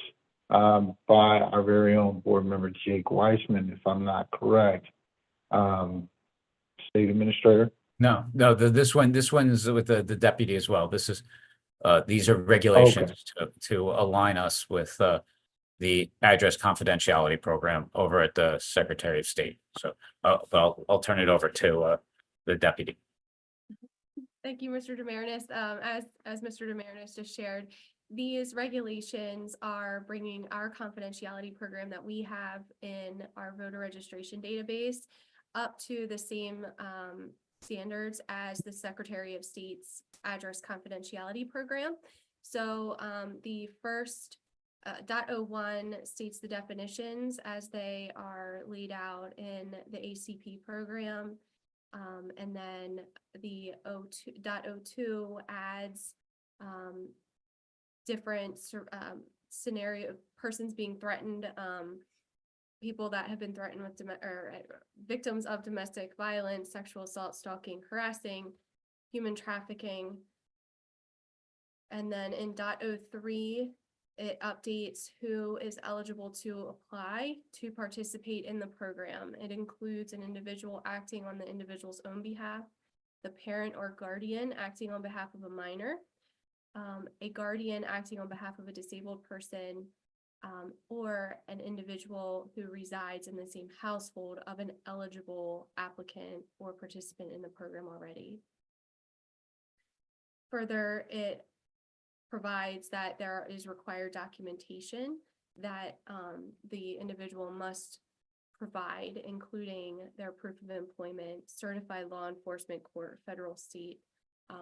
by our very own board member, Jake Weissman, if I'm not correct. State Administrator?
No, this one's with the deputy as well. This is, these are regulations to align us with the address confidentiality program over at the Secretary of State. So I'll turn it over to the deputy.
Thank you, Mr. Demarinis. As Mr. Demarinis just shared, these regulations are bringing our confidentiality program that we have in our voter registration database up to the same standards as the Secretary of State's address confidentiality program. So the first .01 states the definitions as they are laid out in the ACP program. And then the .02 adds different scenario persons being threatened, people that have been threatened with victims of domestic violence, sexual assault, stalking, harassing, human trafficking. And then in .03, it updates who is eligible to apply to participate in the program. It includes an individual acting on the individual's own behalf, the parent or guardian acting on behalf of a minor, a guardian acting on behalf of a disabled person, or an individual who resides in the same household of an eligible applicant or participant in the program already. Further, it provides that there is required documentation that the individual must provide, including their proof of employment, certified law enforcement court, federal, state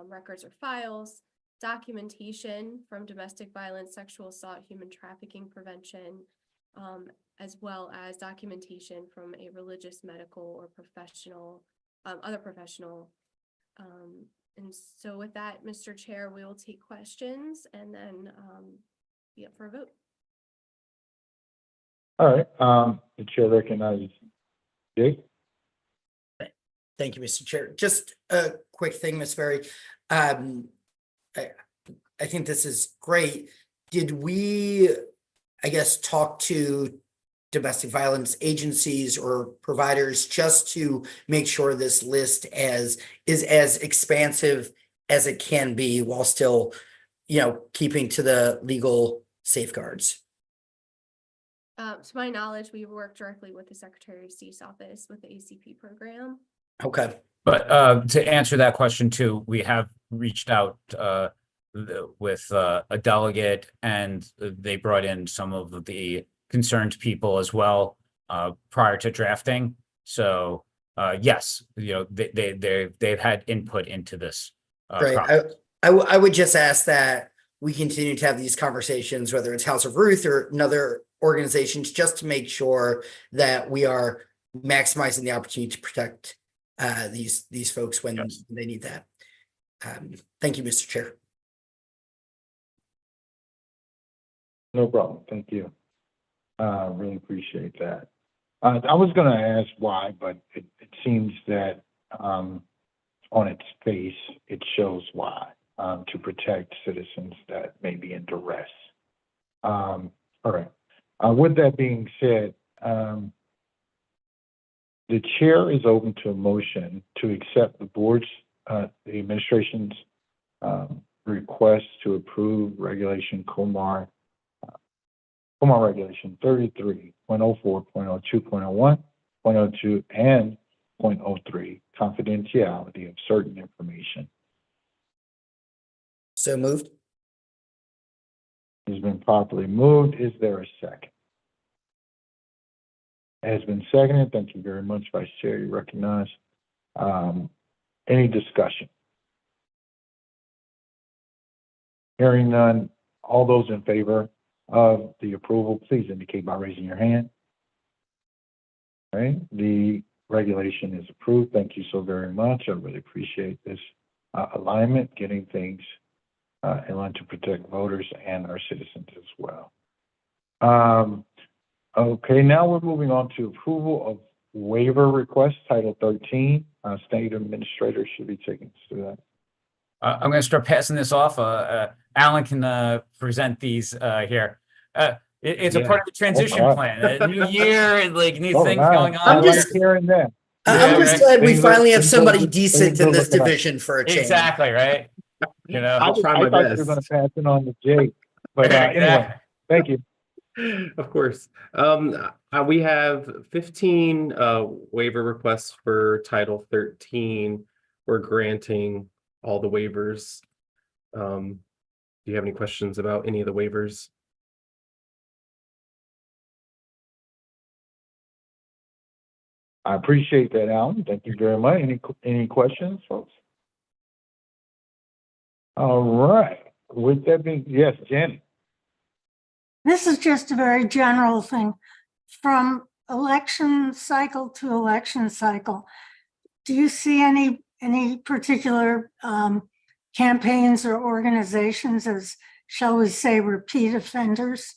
records or files, documentation from domestic violence, sexual assault, human trafficking prevention, as well as documentation from a religious, medical, or professional, other professional. And so with that, Mr. Chair, we will take questions and then be up for a vote.
All right, the chair recognizes Jake.
Thank you, Mr. Chair. Just a quick thing, Ms. Berry. I think this is great. Did we, I guess, talk to domestic violence agencies or providers just to make sure this list is as expansive as it can be while still, keeping to the legal safeguards?
To my knowledge, we work directly with the Secretary of State's office with the ACP program.
Okay.
But to answer that question too, we have reached out with a delegate, and they brought in some of the concerned people as well prior to drafting. So yes, they've had input into this.
Great. I would just ask that we continue to have these conversations, whether it's House of Ruth or another organizations, just to make sure that we are maximizing the opportunity to protect these folks when they need that. Thank you, Mr. Chair.
No problem. Thank you. Really appreciate that. I was going to ask why, but it seems that on its face, it shows why, to protect citizens that may be in duress. All right. With that being said, the chair is open to a motion to accept the board's, the administration's request to approve regulation COMAR regulation 33, 0.04, 0.02, 0.01, 0.02, and 0.03, confidentiality of certain information.
So moved.
It has been properly moved. Is there a second? It has been seconded. Thank you very much, Vice Chair. You recognize. Any discussion? Hearing none, all those in favor of the approval, please indicate by raising your hand. All right, the regulation is approved. Thank you so very much. I really appreciate this alignment, getting things in line to protect voters and our citizens as well. Okay, now we're moving on to approval of waiver request, Title 13. State Administrator should be taking us through that.
I'm going to start passing this off. Alan can present these here. It's a part of the transition plan. A new year and like new things going on.
I'm just
hearing that.
I'm just glad we
Things
finally have
things
somebody
are-
decent
things are
in this
looking up.
division for a change.
Exactly, right?
I'll try my
I thought you were
best.
going to pass it on to Jake, but anyway, thank you.
Of course. We have 15 waiver requests for Title 13. We're granting all the waivers. Do you have any questions about any of the waivers?
I appreciate that, Alan. Thank you very much. Any questions, folks? All right. With that being, yes, Janet.
This is just a very general thing. From election cycle to election cycle, do you see any particular campaigns or organizations as, shall we say, repeat offenders?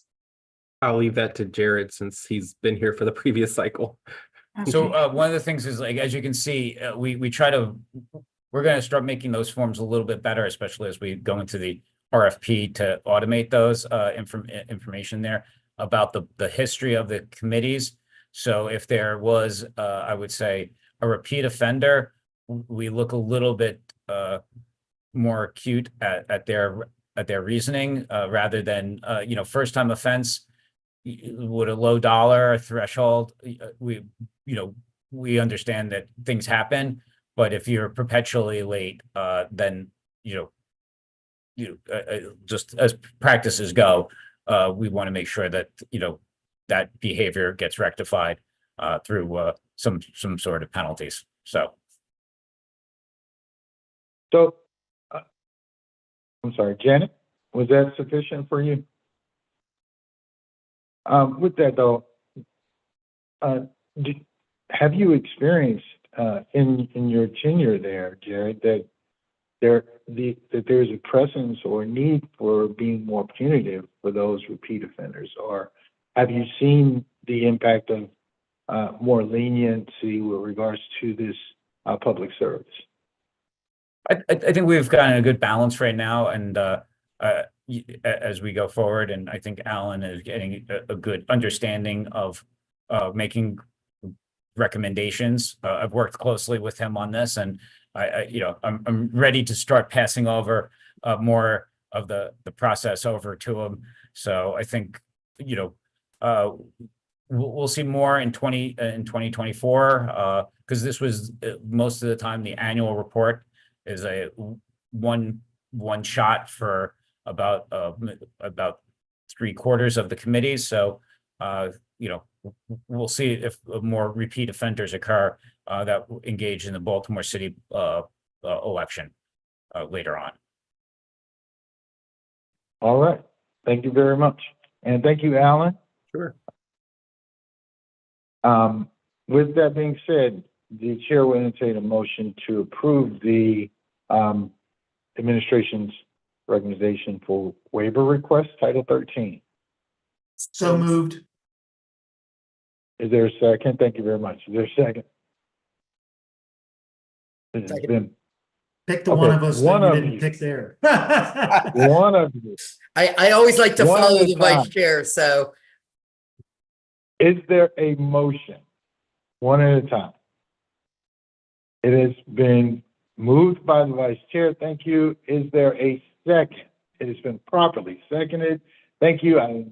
I'll leave that to Jared since he's been here for the previous cycle.
So one of the things is, like, as you can see, we're going to start making those forms a little bit better, especially as we go into the RFP to automate those information there about the history of the committees. So if there was, I would say, a repeat offender, we look a little bit more acute at their reasoning rather than first time offense with a low dollar threshold. We understand that things happen, but if you're perpetually late, then just as practices go, we want to make sure that that behavior gets rectified. through some sort of penalties. So
So, I'm sorry, Janet, was that sufficient for you? With that though, have you experienced in your tenure there, Jared, that there's a presence or need for being more punitive for those repeat offenders, or have you seen the impact of more leniency with regards to this public service?
I think we've gotten a good balance right now, and as we go forward, and I think Alan is getting a good understanding of making recommendations. I've worked closely with him on this, and I'm ready to start passing over more of the process over to him. So I think we'll see more in 2024 because this was most of the time the annual report is a one shot for about 3/4 of the committees. So we'll see if more repeat offenders occur that engage in the Baltimore City election later on.
All right. Thank you very much. And thank you, Alan.
Sure.
With that being said, the chair will entertain a motion to approve the administration's recommendation for waiver request, Title 13.
So moved.
Is there a second? Thank you very much. Is there a second? It has
Second.
been
Pick the
Okay,
one of us
one
that
of
you didn't
you.
pick there.
one of you.
I always like to
One
follow
at a
the vice
time.
chair, so
Is there a motion? One at a time. It has been moved by the vice chair. Thank you. Is there a second? It has been properly seconded. Thank you. I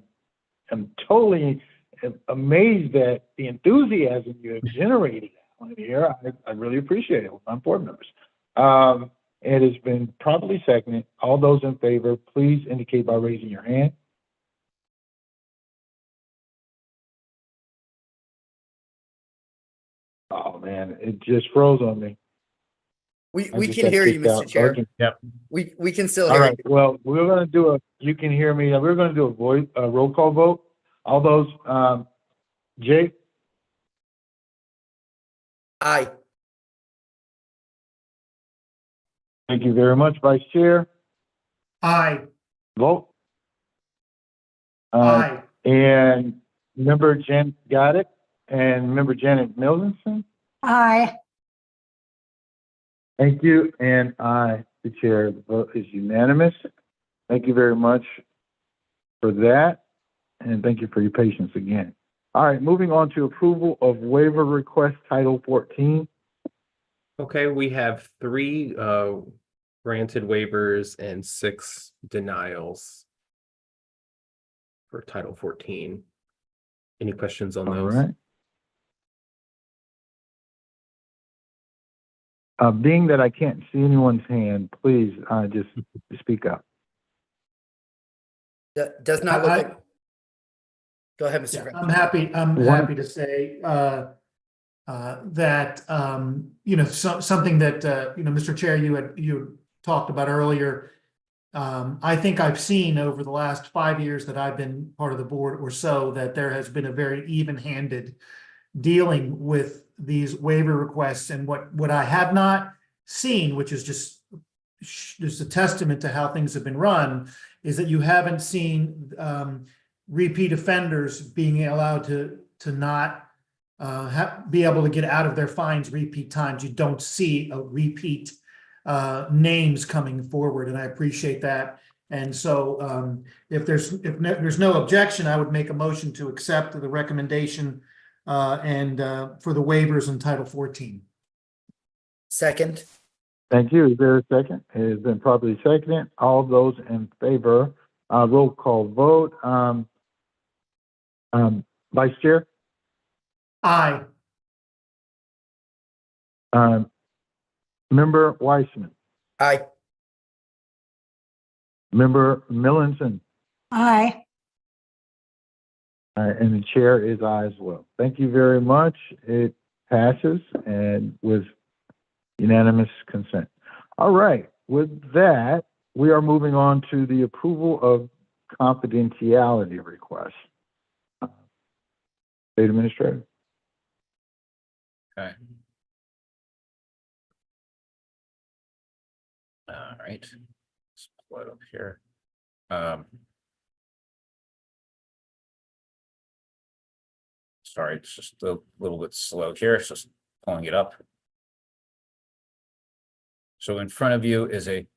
am totally amazed at the enthusiasm you have generated on here. I really appreciate it with my board members. It has been properly seconded. All those in favor, please indicate by raising your hand. Oh man, it just froze on me.
we
I
we
just
can
got
hear you,
kicked out.
Mr. Chair.
Okay.
Yep.
We can still
All
hear
right,
you.
well, we're gonna do you can hear me, we're gonna do a roll call vote. All those, Jay,
Aye.
thank you very much, Vice Chair,
Aye,
vote.
aye,
And member Jen got it, and member Janet Mildenson,
Aye.
thank you, and the chair, the vote is unanimous. Thank you very much for that, and thank you for your patience again. All right, moving on to approval of waiver request Title 14.
Okay, we have 3 granted waivers and 6 denials for Title 14. Any questions on
All
those?
right. Being that I can't see anyone's hand, please just speak up.
Does not look
I-
like. Go ahead, Mr.
Yeah,
Grant.
I'm
One-
happy to say, that, something that, Mr. Chair, you talked about earlier. I think I've seen over the last 5 years that I've been part of the board or so, that there has been a very even-handed dealing with these waiver requests, and what I have not seen, which is just a testament to how things have been run, is that you haven't seen, repeat offenders being allowed to not be able to get out of their fines repeat times. You don't see a repeat names coming forward, and I appreciate that. And so if there's no objection, I would make a motion to accept the recommendation and for the waivers in Title 14.
Second.
Thank you. Is there a second? It has been properly seconded. All those in favor, roll call vote. Vice Chair,
Aye.
Member Weissman,
Aye.
Member Millenson,
Aye.
And the chair is aye as well. Thank you very much. It passes and with unanimous consent. All right, with that, we are moving on to the approval of confidentiality requests. State Administrator.
Okay. All right. Let's pull it up here. Sorry, it's just a little bit slow here. It's just pulling it up. So in front of you is a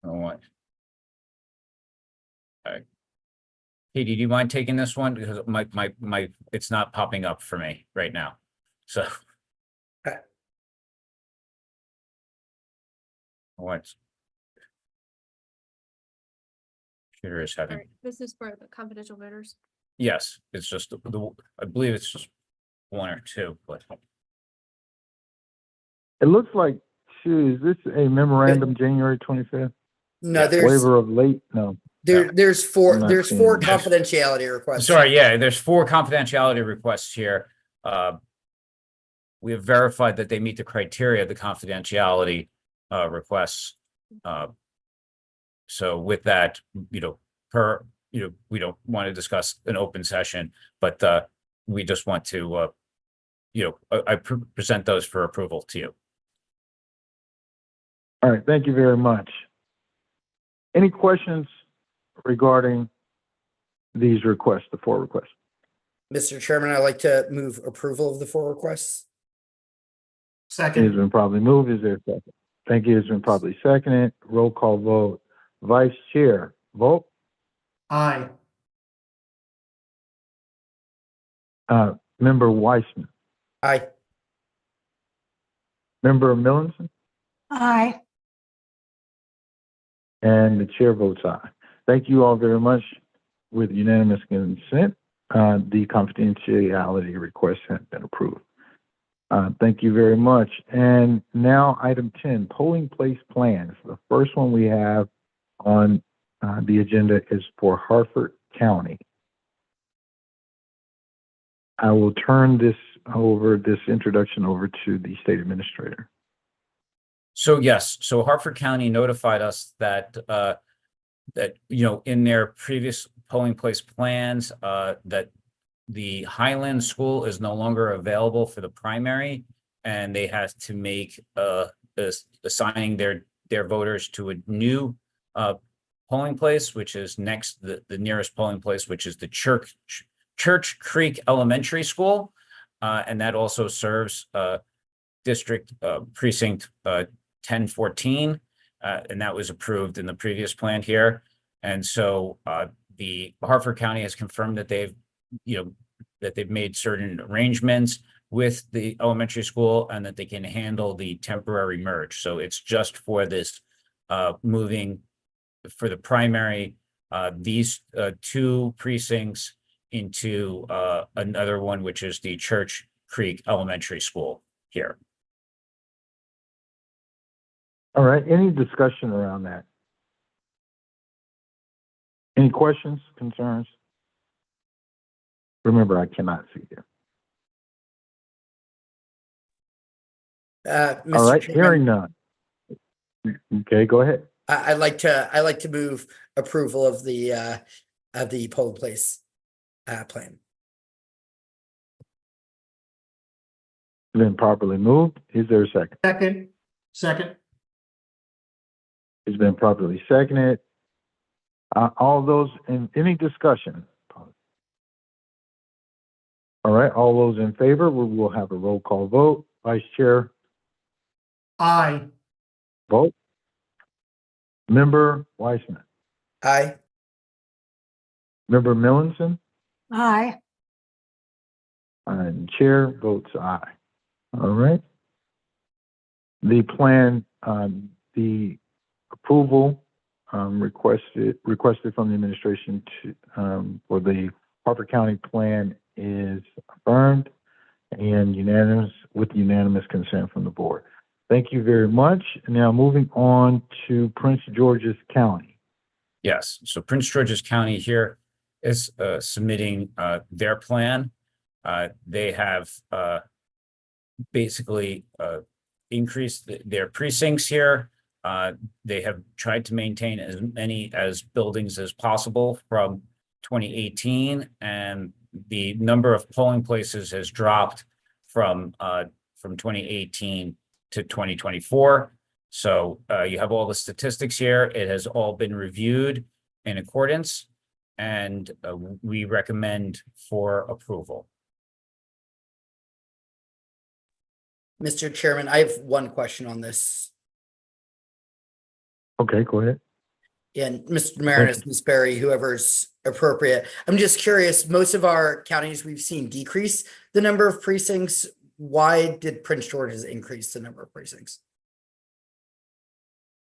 what? Okay. Katie, do you mind taking this one? Because my, it's not popping up for me right now. So.
Okay.
What? Computer is having,
Alright, this is for the confidential voters.
yes, it's just I believe it's just one or two, but
It looks like, is this a memorandum January 25th?
No,
Yeah.
Waiver of late? No.
there's four,
I'm not
there's
seeing
four
it.
confidentiality requests.
sorry, yeah, there's 4 confidentiality requests here. We have verified that they meet the criteria of the confidentiality requests. So with that, we don't want to discuss an open session, but we just want to, I present those for approval to you.
All right, thank you very much. Any questions regarding these requests, the 4 requests?
Mr. Chairman, I'd like to move approval of the 4 requests.
It has
Second,
been probably moved. Is there a second? Thank you. It's been probably seconded. Roll call vote. Vice Chair, vote.
aye.
Member Weissman,
Aye.
Member Millinson,
Aye.
and the chair votes aye. Thank you all very much. With unanimous consent, the confidentiality request has been approved. Thank you very much. And now item 10, polling place plans. The first one we have on the agenda is for Harford County. I will turn this introduction over to the state administrator.
So yes, so Hartford County notified us that in their previous polling place plans, that the Highland School is no longer available for the primary, and they have to make assigning their voters to a new polling place, which is the nearest polling place, which is the Church Creek Elementary School, and that also serves district precinct 1014, and that was approved in the previous plan here. And so the Hartford County has confirmed that they've made certain arrangements with the elementary school and that they can handle the temporary merge. So it's just for this moving for the primary, these 2 precincts into another one, which is the Church Creek Elementary School here.
All right, any discussion around that? Any questions, concerns? Remember, I cannot see you. All
Mr.
right,
Chairman,
hearing none. Okay, go ahead.
I'd like to move approval of the polling place plan.
Been properly moved. Is there a second?
Second,
It's been properly seconded. All those in any discussion? All right, all those in favor, we will have a roll call vote. Vice Chair,
aye.
vote. Member Weissman,
Aye.
Member Millinson,
Aye.
and Chair votes aye. All right. The plan, the approval requested from the administration to for the Hartford County plan is affirmed. and with unanimous consent from the board. Thank you very much. Now moving on to Prince George's County.
Yes, so Prince George's County here is submitting their plan. They have basically increased their precincts here. They have tried to maintain as many as buildings as possible from 2018, and the number of polling places has dropped from 2018 to 2024. So you have all the statistics here. It has all been reviewed in accordance, and we recommend for approval.
Mr. Chairman, I have one question on this.
Okay, go ahead.
And Mr. Marinus, Ms. Berry, whoever's appropriate. I'm just curious, most of our counties we've seen decrease the number of precincts. Why did Prince George's increase the number of precincts?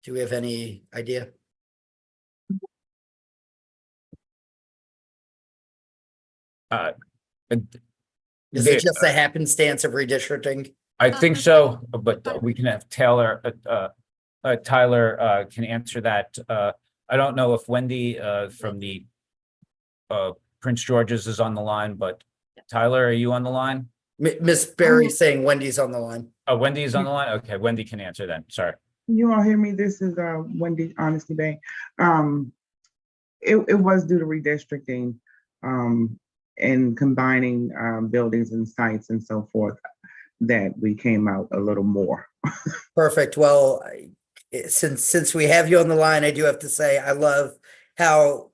Do we have any idea? Is it just a happenstance of redistricting?
I think so, but we can have Tyler can answer that. I don't know if Wendy from the Prince George's is on the line, but Tyler, are you on the line?
Miss Berry saying Wendy's on the line.
Oh, Wendy is on the line? Okay, Wendy can answer then. Sorry.
You all hear me? This is Wendy Honesty Bay. It was due to redistricting and combining buildings and sites and so forth that we came out a little more.
Perfect. Well, since we have you on the line, I do have to say I love how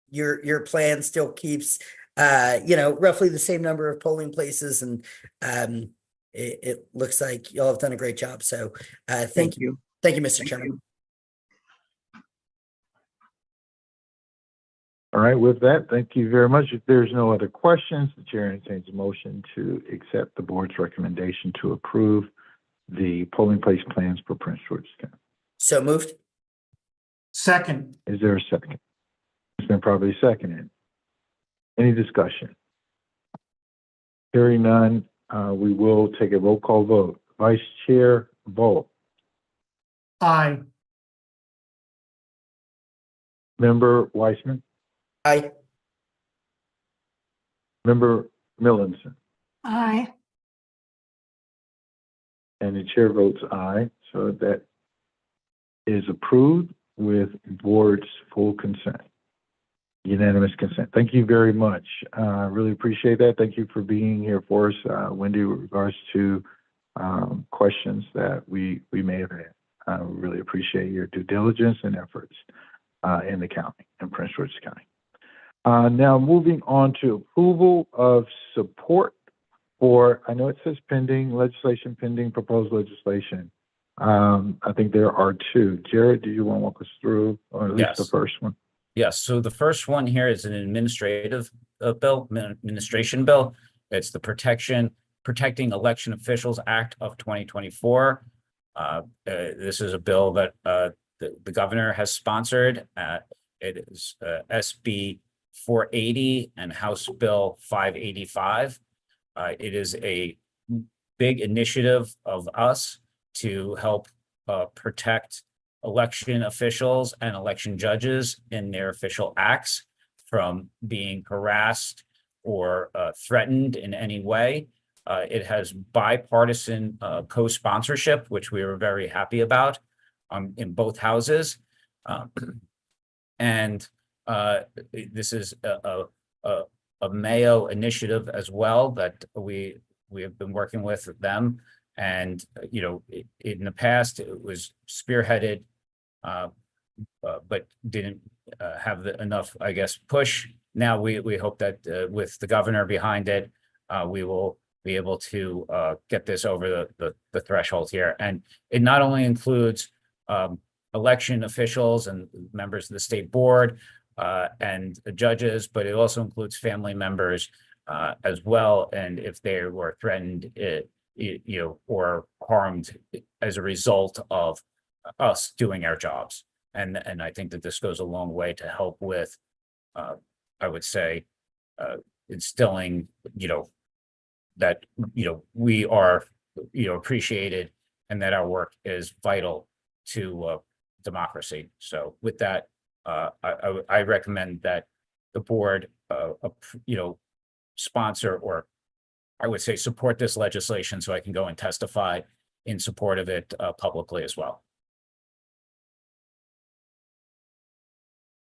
your plan still keeps roughly the same number of polling places, and it looks like y'all have done a great job. So thank you. Thank you, Mr. Chairman.
All right, with that, thank you very much. If there's no other questions, the chair entertains a motion to accept the board's recommendation to approve the polling place plans for Prince George's County.
So moved.
Second.
Is there a second? It's been probably seconded. Any discussion? Hearing none, we will take a roll call vote. Vice Chair Volk.
Aye.
Member Weissman.
Aye.
Member Millinson.
Aye.
And the chair votes aye, so that is approved with board's full consent. Unanimous consent. Thank you very much. Really appreciate that. Thank you for being here for us, Wendy, with regards to questions that we may have had. I really appreciate your due diligence and efforts in the county, in Prince George's County. Now moving on to approval of support for, I know it says pending legislation, pending proposed legislation. I think there are two. Jared, do you want to walk us through, or at least the first one?
Yes, so the first one here is an administration bill. It's the Protecting Election Officials Act of 2024. This is a bill that the governor has sponsored. It is SB 480 and House Bill 585. It is a big initiative of us to help protect election officials and election judges in their official acts from being harassed or threatened in any way. It has bipartisan co-sponsorship, which we were very happy about in both houses. And this is a Mayo initiative as well that we have been working with them. And, in the past, it was spearheaded, but didn't have enough, I guess, push. Now we hope that with the governor behind it, we will be able to get this over the threshold here. And it not only includes election officials and members of the state board and judges, but it also includes family members as well. And if they were threatened, or harmed as a result of us doing our jobs. And I think that this goes a long way to help with, I would say, instilling, that, we are, appreciated and that our work is vital to democracy. So with that, I recommend that the board, sponsor, or I would say support this legislation so I can go and testify in support of it publicly as well.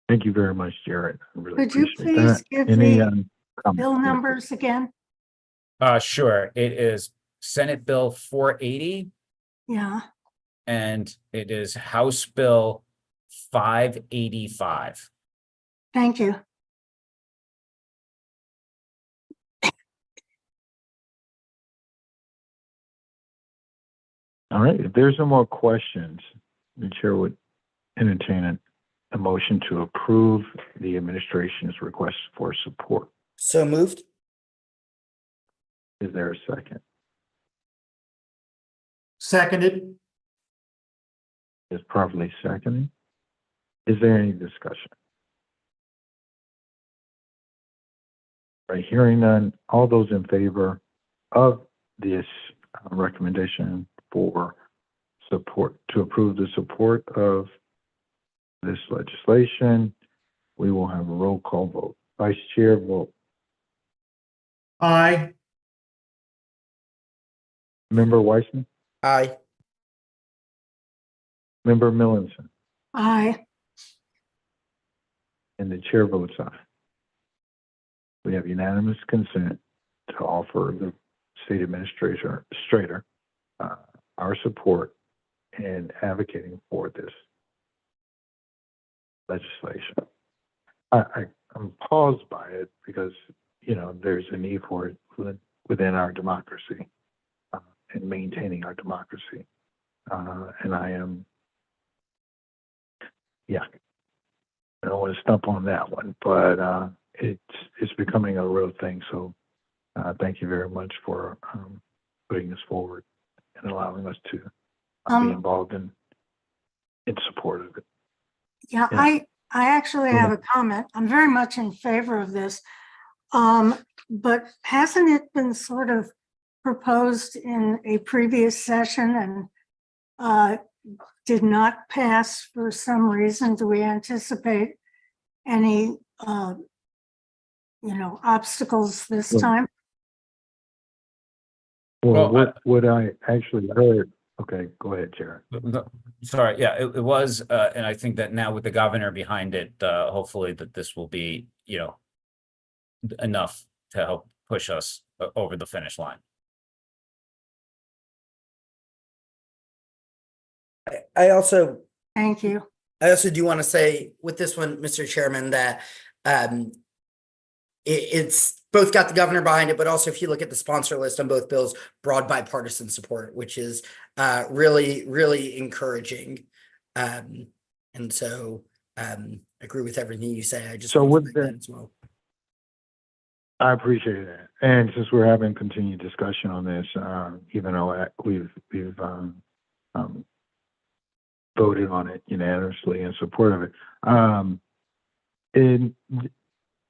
Thank you very much, Jared. I really
Could you
appreciate
please
that.
give
Any,
the
comments?
bill numbers again?
Sure. It is Senate Bill 480
Yeah,
and it is House Bill 585.
thank you.
All right, if there's no more questions, the chair would entertain a motion to approve the administration's request for support.
So moved.
Is there a second?
Seconded.
Is properly seconded. Is there any discussion? Right, hearing none, all those in favor of this recommendation for support, to approve the support of this legislation, we will have a roll call vote. Vice Chair vote.
Aye.
Member Weissman?
Aye.
Member Millinson?
Aye.
And the chair votes aye. We have unanimous consent to offer the state administrator our support in advocating for this legislation. I'm paused by it because, there's a need for it within our democracy and maintaining our democracy. And I am, I don't want to stump on that one, but it's becoming a real thing. So thank you very much for putting this forward and allowing us to be involved in support of it.
Yeah,
Yeah.
I actually have a comment. I'm very much in favor of this. But hasn't it been sort of proposed in a previous session and did not pass for some reason? Do we anticipate any, obstacles this
Well,
time?
Well, what I actually heard, okay, go ahead, Jared.
Sorry, yeah, it was, and I think that now with the governor behind it, hopefully that this will be, enough to help push us over the finish line.
I also
Thank you.
do want to say with this one, Mr. Chairman, that it's both got the governor behind it, but also if you look at the sponsor list on both bills, broad bipartisan support, which is really, really encouraging. And so agree with everything you say. I just
So
want to
with
make
that-
that as well.
I appreciate that. And since we're having continued discussion on this, even though we've voted on it unanimously in support of it,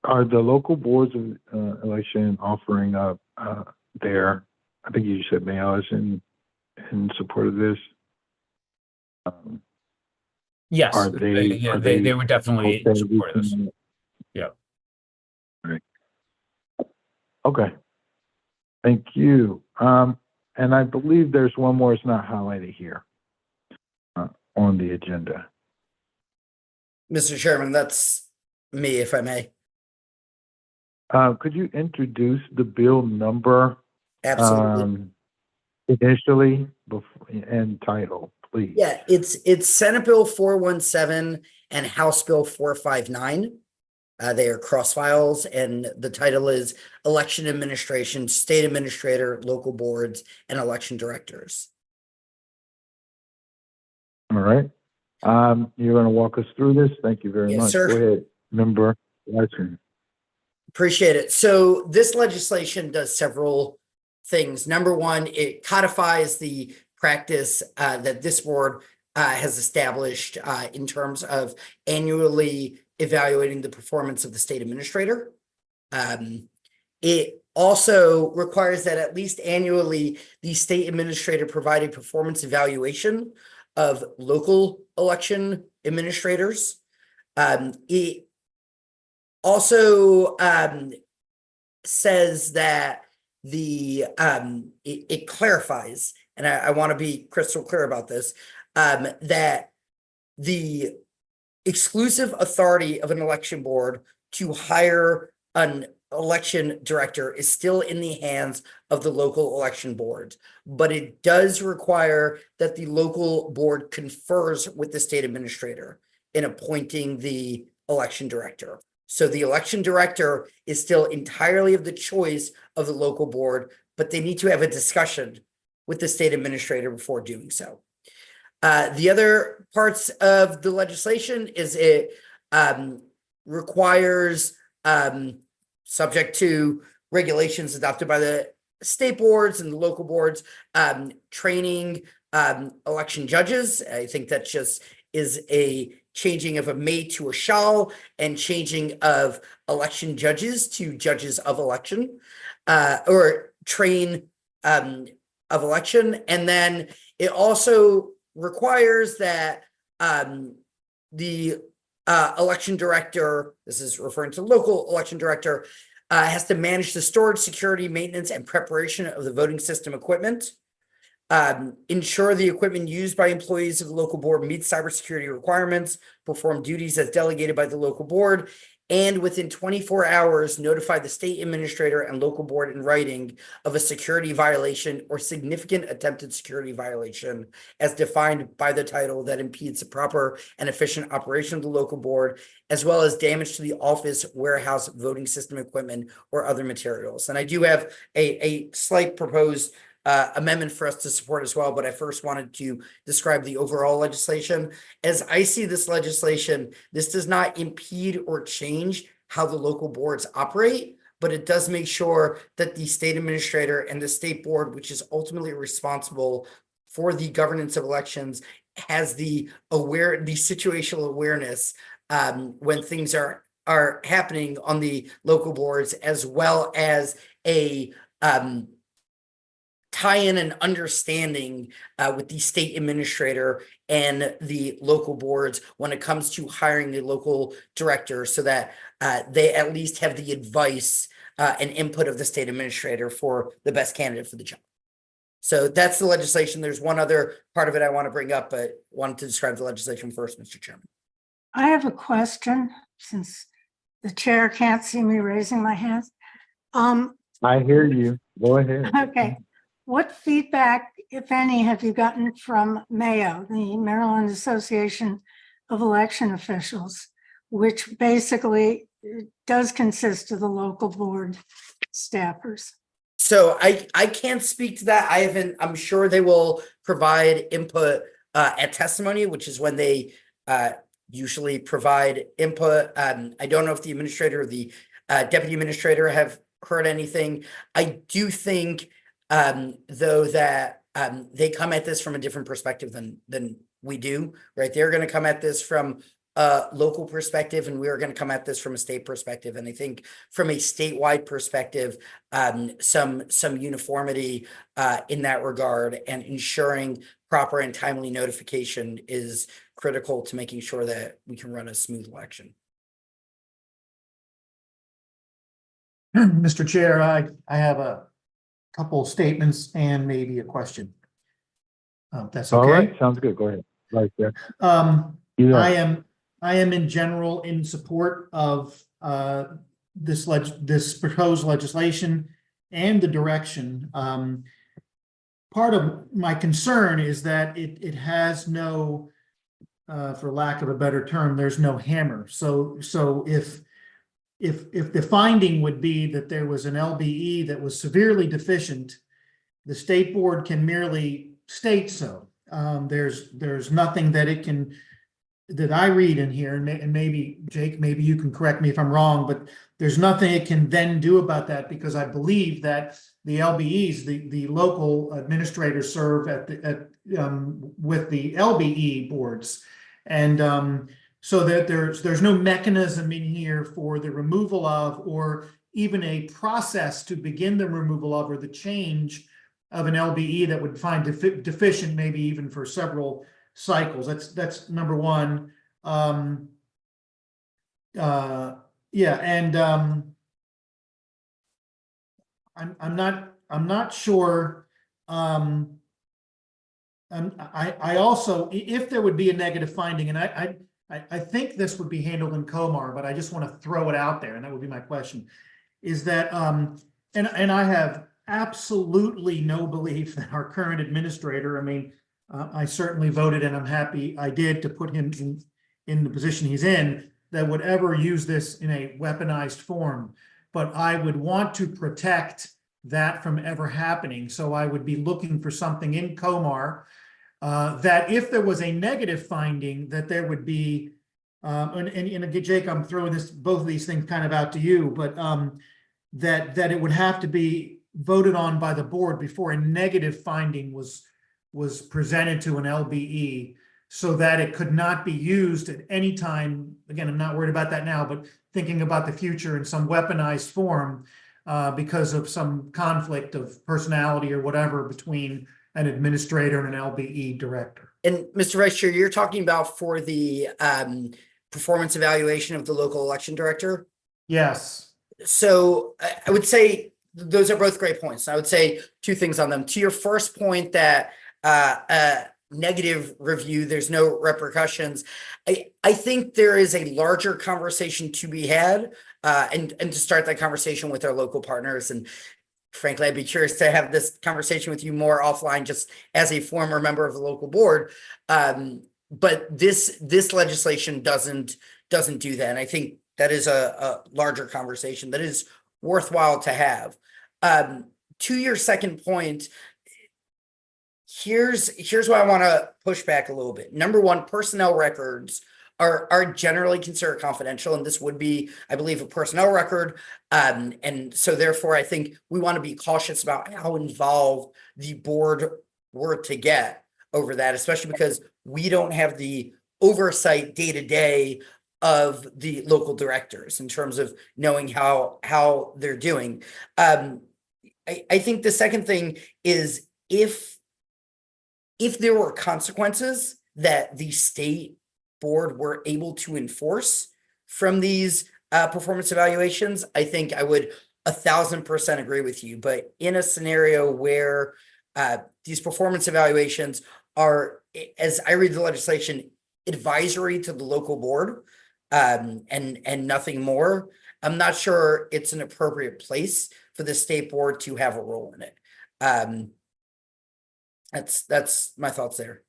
are the local boards of election offering up their, I think you said mailers in support of this?
Yes,
Are
they were definitely in
okay
support of this.
with-
Yeah.
Right. Okay. Thank you. And I believe there's one more, it's not highlighted here on the agenda.
Mr. Chairman, that's me, if I may.
Could you introduce the bill number
Absolutely.
initially and title, please?
Yeah, it's Senate Bill 417 and House Bill 459. They are cross files, and the title is Election Administration, State Administrator, Local Boards, and Election Directors.
All right. You're going to walk us through this. Thank you very
Yes,
much.
sir.
Go ahead, Member Watson.
Appreciate it. So this legislation does several things. Number one, it codifies the practice that this board has established in terms of annually evaluating the performance of the state administrator. It Also requires that at least annually, the state administrator provide a performance evaluation of local election administrators. It also says that it clarifies, and I want to be crystal clear about this, that the exclusive authority of an election board to hire an election director is still in the hands of the local election board, but it does require that the local board confers with the state administrator in appointing the election director. So the election director is still entirely of the choice of the local board, but they need to have a discussion with the state administrator before doing so. The other parts of the legislation is it requires, subject to regulations adopted by the state boards and the local boards, training election judges. I think that just is a changing of a may to a shall, and changing of election judges to judges of election, or train of election. And then it also requires that the election director, this is referring to local election director, has to manage the storage, security, maintenance, and preparation of the voting system equipment, ensure the equipment used by employees of the local board meets cybersecurity requirements, perform duties as delegated by the local board, and within 24 hours, notify the state administrator and local board in writing of a security violation or significant attempted security violation as defined by the title that impedes the proper and efficient operation of the local board, as well as damage to the office, warehouse, voting system equipment, or other materials. And I do have a slight proposed amendment for us to support as well, but I first wanted to describe the overall legislation. As I see this legislation, this does not impede or change how the local boards operate, but it does make sure that the state administrator and the state board, which is ultimately responsible for the governance of elections, has the situational awareness when things are happening on the local boards, as well as a tie-in and understanding with the state administrator and the local boards when it comes to hiring the local director, so that they at least have the advice and input of the state administrator for the best candidate for the job. So that's the legislation. There's one other part of it I want to bring up, but wanted to describe the legislation first, Mr. Chairman.
I have a question, since the chair can't see me raising my hands.
I hear you. Go ahead.
Okay. What feedback, if any, have you gotten from MAO, the Maryland Association of Election Officials, which basically does consist of the local board staffers?
So I can't speak to that. I'm sure they will provide input at testimony, which is when they usually provide input. I don't know if the administrator or the deputy administrator have heard anything. I do think though that they come at this from a different perspective than we do, right? They're going to come at this from a local perspective, and we are going to come at this from a state perspective. And I think from a statewide perspective, some uniformity in that regard, and ensuring proper and timely notification is critical to making sure that we can run a smooth election.
Mr. Chair, I have a couple statements and maybe a question. That's okay.
All right, sounds good. Go ahead. Right there.
I am in general in support of this proposed legislation and the direction. Part of my concern is that it has no, for lack of a better term, there's no hammer. So if the finding would be that there was an LBE that was severely deficient, the state board can merely state so. There's nothing that it can, that I read in here, and maybe Jake, maybe you can correct me if I'm wrong, but there's nothing it can then do about that, because I believe that the LBEs, the local administrators, serve with the LBE boards, and so that there's no mechanism in here for the removal of or even a process to begin the removal of or the change of an LBE that would find deficient, maybe even for several cycles. That's number one. Yeah, and I'm not sure. I also, if there would be a negative finding, and I think this would be handled in Comar, but I just want to throw it out there, and that would be my question, is that and I have absolutely no belief that our current administrator, I mean, I certainly voted, and I'm happy I did, to put him in the position he's in, that would ever use this in a weaponized form. But I would want to protect that from ever happening. So I would be looking for something in Comar that if there was a negative finding, that there would be, and Jake, I'm throwing both of these things kind of out to you, but that it would have to be voted on by the board before a negative finding was presented to an LBE, so that it could not be used at any time. Again, I'm not worried about that now, but thinking about the future in some weaponized form because of some conflict of personality or whatever between an administrator and an LBE director.
And Mr. Vice Chair, you're talking about for the performance evaluation of the local election director?
Yes.
So I would say those are both great points. I would say two things on them. To your first point that negative review, there's no repercussions. I think there is a larger conversation to be had and to start that conversation with our local partners. And frankly, I'd be curious to have this conversation with you more offline, just as a former member of the local board. But this legislation doesn't do that. And I think that is a larger conversation that is worthwhile to have. To your second point, here's why I want to push back a little bit. Number one, personnel records are generally considered confidential, and this would be, I believe, a personnel record. And so therefore, I think we want to be cautious about how involved the board were to get over that, especially because we don't have the oversight day to day of the local directors in terms of knowing how they're doing. I think the second thing is if there were consequences that the state board were able to enforce from these performance evaluations, I think I would 1,000% agree with you. But in a scenario where these performance evaluations are, as I read the legislation, advisory to the local board and nothing more, I'm not sure it's an appropriate place for the state board to have a role in it. That's my thoughts there.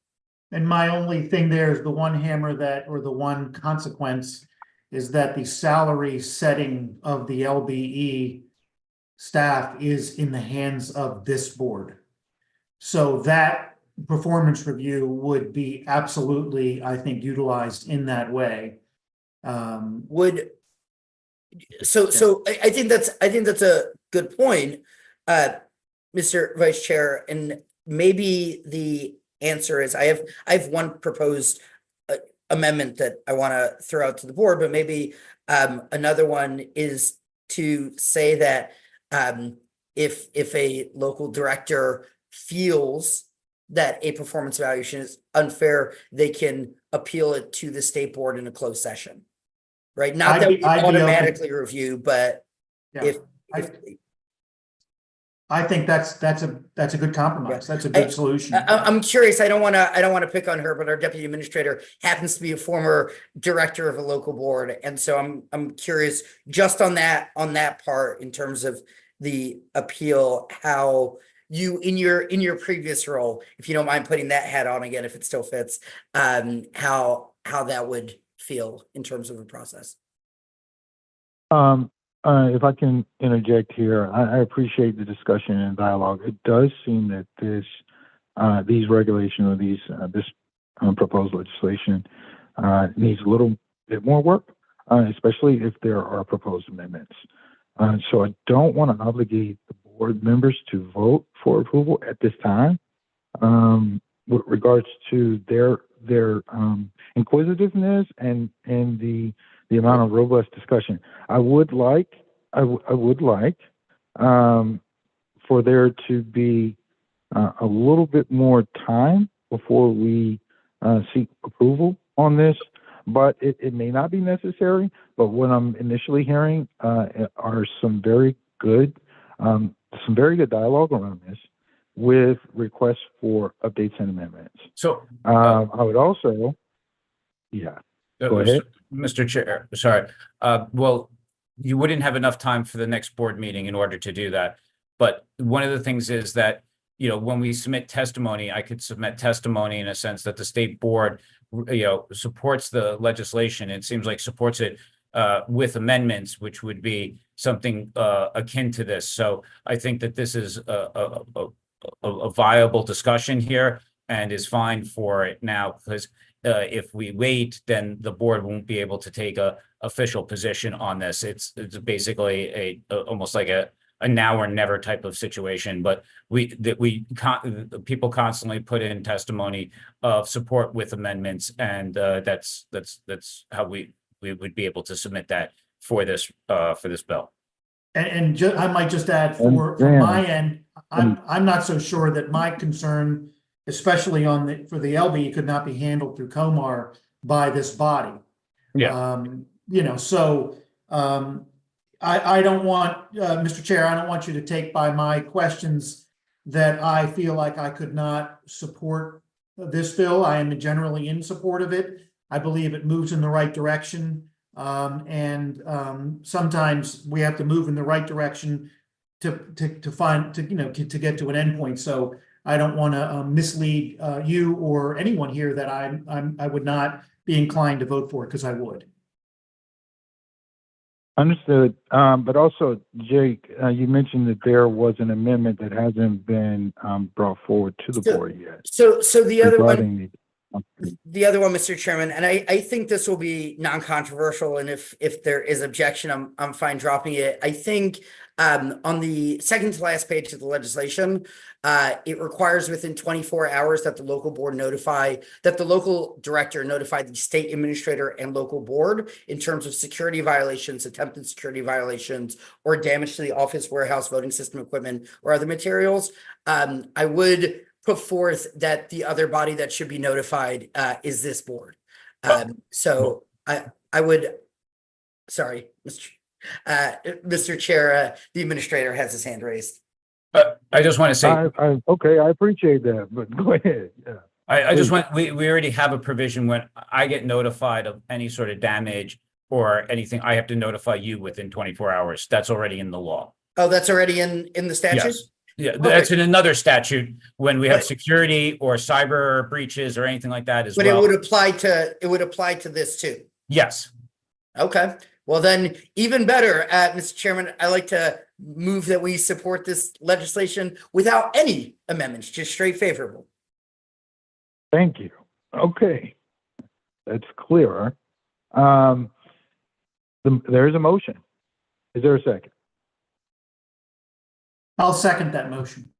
And my only thing there is the one hammer that, or the one consequence, is that the salary setting of the LBE staff is in the hands of this board. So that performance review would be absolutely, I think, utilized in that way.
So I think that's a good point, Mr. Vice Chair, and maybe the answer is I have one proposed amendment that I want to throw out to the board, but maybe another one is to say that if a local director feels that a performance evaluation is unfair, they can appeal it to the state board in a closed session, right? Not that we automatically review, but
yeah, I think that's a good compromise. That's a good solution.
I'm curious. I don't want to pick on her, but our deputy administrator happens to be a former director of a local board, and so I'm curious just on that part in terms of the appeal, how you in your previous role, if you don't mind putting that hat on again, if it still fits, how that would feel in terms of the process.
If I can interject here, I appreciate the discussion and dialogue. It does seem that these regulations or this proposed legislation needs a little bit more work, especially if there are proposed amendments. So I don't want to obligate the board members to vote for approval at this time. With regards to their inquisitiveness and the amount of robust discussion, I would like I would like for there to be a little bit more time before we seek approval on this, but it may not be necessary. But what I'm initially hearing are some very good dialogue around this with requests for updates and amendments.
So,
I would also, yeah. Go ahead.
Mr. Chair, sorry. Well, you wouldn't have enough time for the next board meeting in order to do that. But one of the things is that, you know, when we submit testimony, I could submit testimony in a sense that the state board, you know, supports the legislation. It seems like supports it with amendments, which would be something akin to this. So I think that this is a viable discussion here and is fine for it now, because if we wait, then the board won't be able to take a official position on this. It's basically almost like a now or never type of situation. But people constantly put in testimony of support with amendments, and that's how we would be able to submit that for this bill.
And I might just add for my end, I'm not so sure that my concern, especially for the LB, could not be handled through Comar by this body.
Yeah.
You know, so I don't want, Mr. Chair, I don't want you to take by my questions that I feel like I could not support this bill. I am generally in support of it. I believe it moves in the right direction. Sometimes we have to move in the right direction to get to an endpoint. So I don't want to mislead you or anyone here that I would not be inclined to vote for it, because I would.
Understood. But also, Jake, you mentioned that there was an amendment that hasn't been brought forward to the board yet.
So the other one,
regarding
Mr. Chairman, and I think this will be non-controversial, and if there is objection, I'm fine dropping it. I think on the second to last page of the legislation, it requires within 24 hours that the local director notify the state administrator and local board in terms of security violations, attempted security violations, or damage to the office, warehouse, voting system equipment, or other materials. I would put forth that the other body that should be notified is this board. So I would, sorry, Mr. Chair, the administrator has his hand raised.
I just want to say,
okay, I appreciate that, but go ahead. Yeah.
I just want, we already have a provision when I get notified of any sort of damage or anything, I have to notify you within 24 hours. That's already in the law.
Oh, that's already in the statute?
Yes. Yeah, that's in another statute when we have security or cyber breaches or anything like that as well.
But it would apply to this too.
Yes.
Okay. Well, then even better, Mr. Chairman, I like to move that we support this legislation without any amendments, just straight favorable.
Thank you. Okay. That's clearer. There is a motion. Is there a second?
I'll second that motion.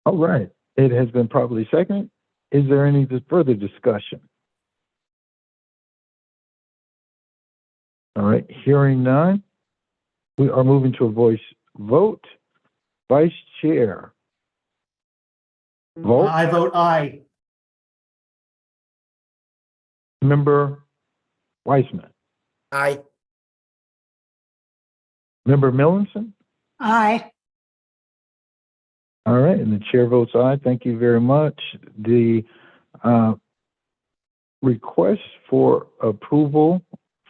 All right. It has been properly seconded. Is there any further discussion? All right. Hearing none, we are moving to a voice vote. Vice Chair. Vote.
I vote aye.
Member Weissman.
Aye.
Member Millinson.
Aye.
All right, and the chair votes aye. Thank you very much. The request for approval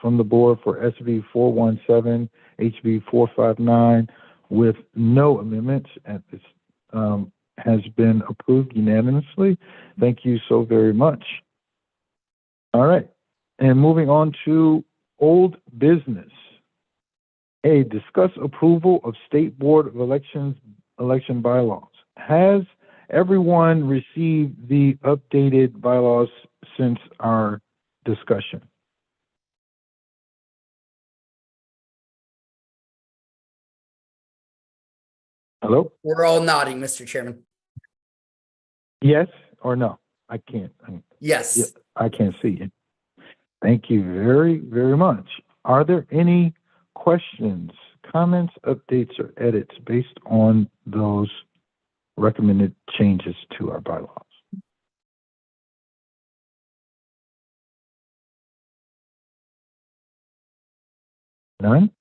from the board for SB 417, HB 459 with no amendments at this has been approved unanimously. Thank you so very much. All right, and moving on to old business. A, discuss approval of State Board of Elections election bylaws. Has everyone received the updated bylaws since our discussion? Hello?
We're all nodding, Mr. Chairman.
Yes or no? I can't.
Yes.
I can't see it. Thank you very, very much. Are there any questions, comments, updates, or edits based on those recommended changes to our bylaws? None?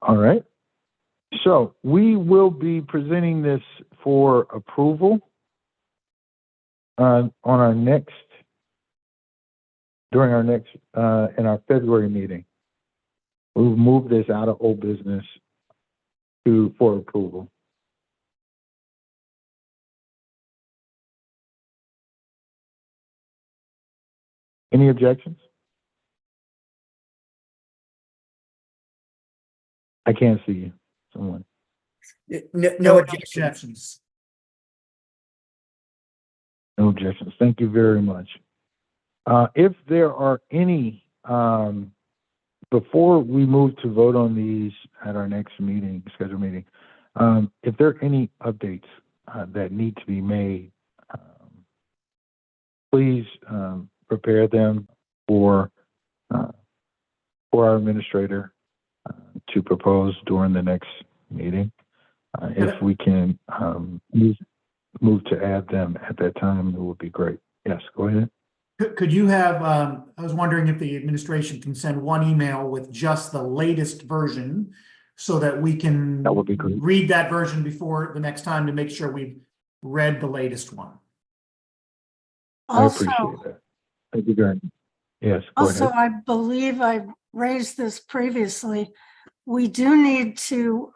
All right. So we will be presenting this for approval on our next, during our next, in our February meeting. We'll move this out of old business for approval. Any objections? I can't see you. Someone.
No objections.
No objections. Thank you very much. If there are any, before we move to vote on these at our next meeting, scheduled meeting, if there are any updates that need to be made, please prepare them for our administrator to propose during the next meeting. If we can move to add them at that time, it would be great. Yes, go ahead.
Could you have, I was wondering if the administration can send one email with just the latest version so that we can
That would be great.
read that version before the next time to make sure we've read the latest one.
I
Also,
appreciate that. Thank you very much. Yes, go
also,
ahead.
I believe I raised this previously. We do need to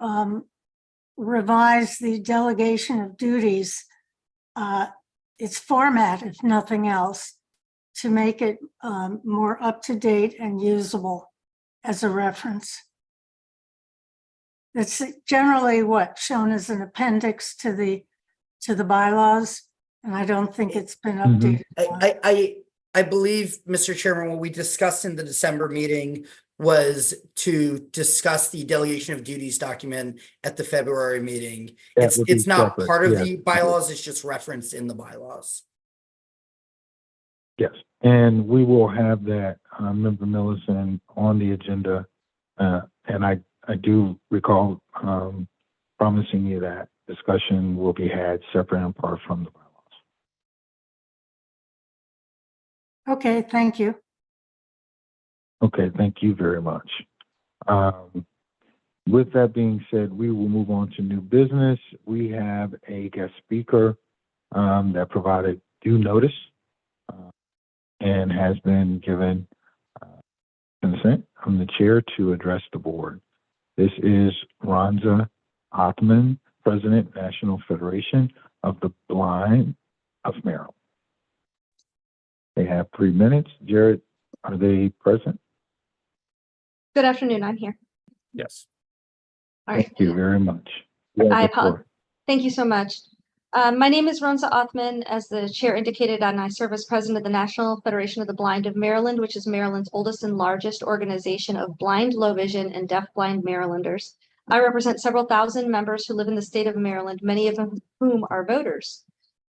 revise the delegation of duties, its format, if nothing else, to make it more up-to-date and usable as a reference. It's generally shown as an appendix to the bylaws, and I don't think it's been updated.
I believe, Mr. Chairman, what we discussed in the December meeting was to discuss the delegation of duties document at the February meeting.
That would be
It's not
separate.
part of
Yes.
the bylaws, it's just referenced in the bylaws.
Yes, and we will have that, Member Millicent, on the agenda. And I do recall promising you that discussion will be had separate and apart from the bylaws.
Okay, thank you.
Okay, thank you very much. With that being said, we will move on to new business. We have a guest speaker that provided due notice and has been given consent from the chair to address the board. This is Ronza Othman, President, National Federation of the Blind of Maryland. They have 3 minutes. Jared, are they present?
Good afternoon, I'm here.
Yes.
All right,
Thank you very much. You have
I
the floor.
apologize. Thank you so much. My name is Ronza Othman. As the chair indicated, and I serve as president of the National Federation of the Blind of Maryland, which is Maryland's oldest and largest organization of blind, low vision, and deafblind Marylanders. I represent several thousand members who live in the state of Maryland, many of whom are voters.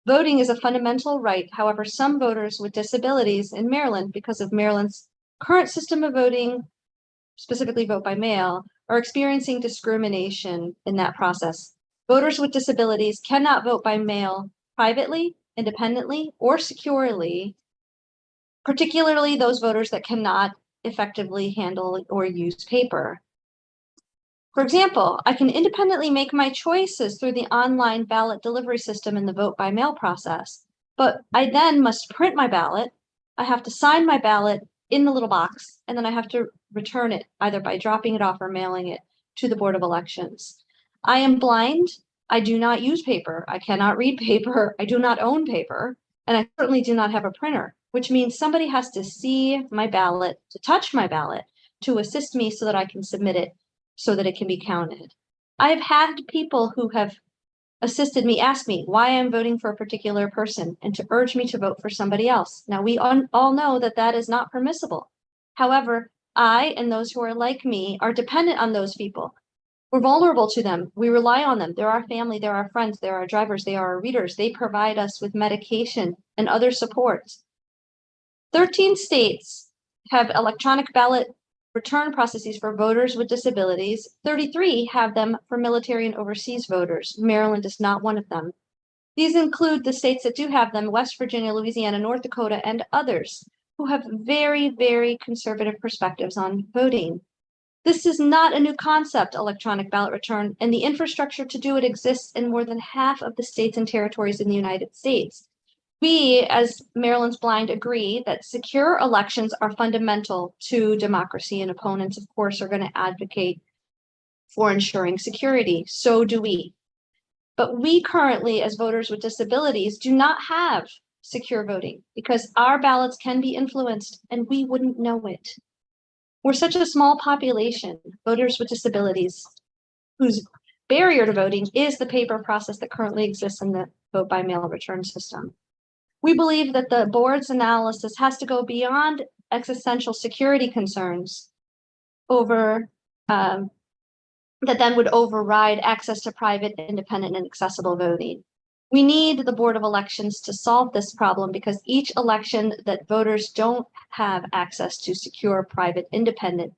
Voting is a fundamental right. However, some voters with disabilities in Maryland, because of Maryland's current system of voting, specifically vote by mail, are experiencing discrimination in that process. Voters with disabilities cannot vote by mail privately, independently, or securely, particularly those voters that cannot effectively handle or use paper. For example, I can independently make my choices through the online ballot delivery system in the vote by mail process, but I then must print my ballot. I have to sign my ballot in the little box, and then I have to return it either by dropping it off or mailing it to the Board of Elections. I am blind. I do not use paper. I cannot read paper. I do not own paper, and I certainly do not have a printer, which means somebody has to see my ballot, to touch my ballot, to assist me so that I can submit it so that it can be counted. I have had people who have assisted me ask me why I'm voting for a particular person and to urge me to vote for somebody else. Now, we all know that that is not permissible. However, I and those who are like me are dependent on those people. We're vulnerable to them. We rely on them. They're our family, they're our friends, they're our drivers, they are our readers. They provide us with medication and other supports. 13 states have electronic ballot return processes for voters with disabilities. 33 have them for military and overseas voters. Maryland is not one of them. These include the states that do have them: West Virginia, Louisiana, North Dakota, and others who have very, very conservative perspectives on voting. This is not a new concept, electronic ballot return, and the infrastructure to do it exists in more than half of the states and territories in the United States. We, as Maryland's Blind, agree that secure elections are fundamental to democracy, and opponents, of course, are going to advocate for ensuring security. So do we. But we currently, as voters with disabilities, do not have secure voting because our ballots can be influenced and we wouldn't know it. We're such a small population, voters with disabilities, whose barrier to voting is the paper process that currently exists in the vote by mail return system. We believe that the board's analysis has to go beyond existential security concerns over that then would override access to private, independent, and accessible voting. We need the Board of Elections to solve this problem because each election that voters don't have access to secure, private, independent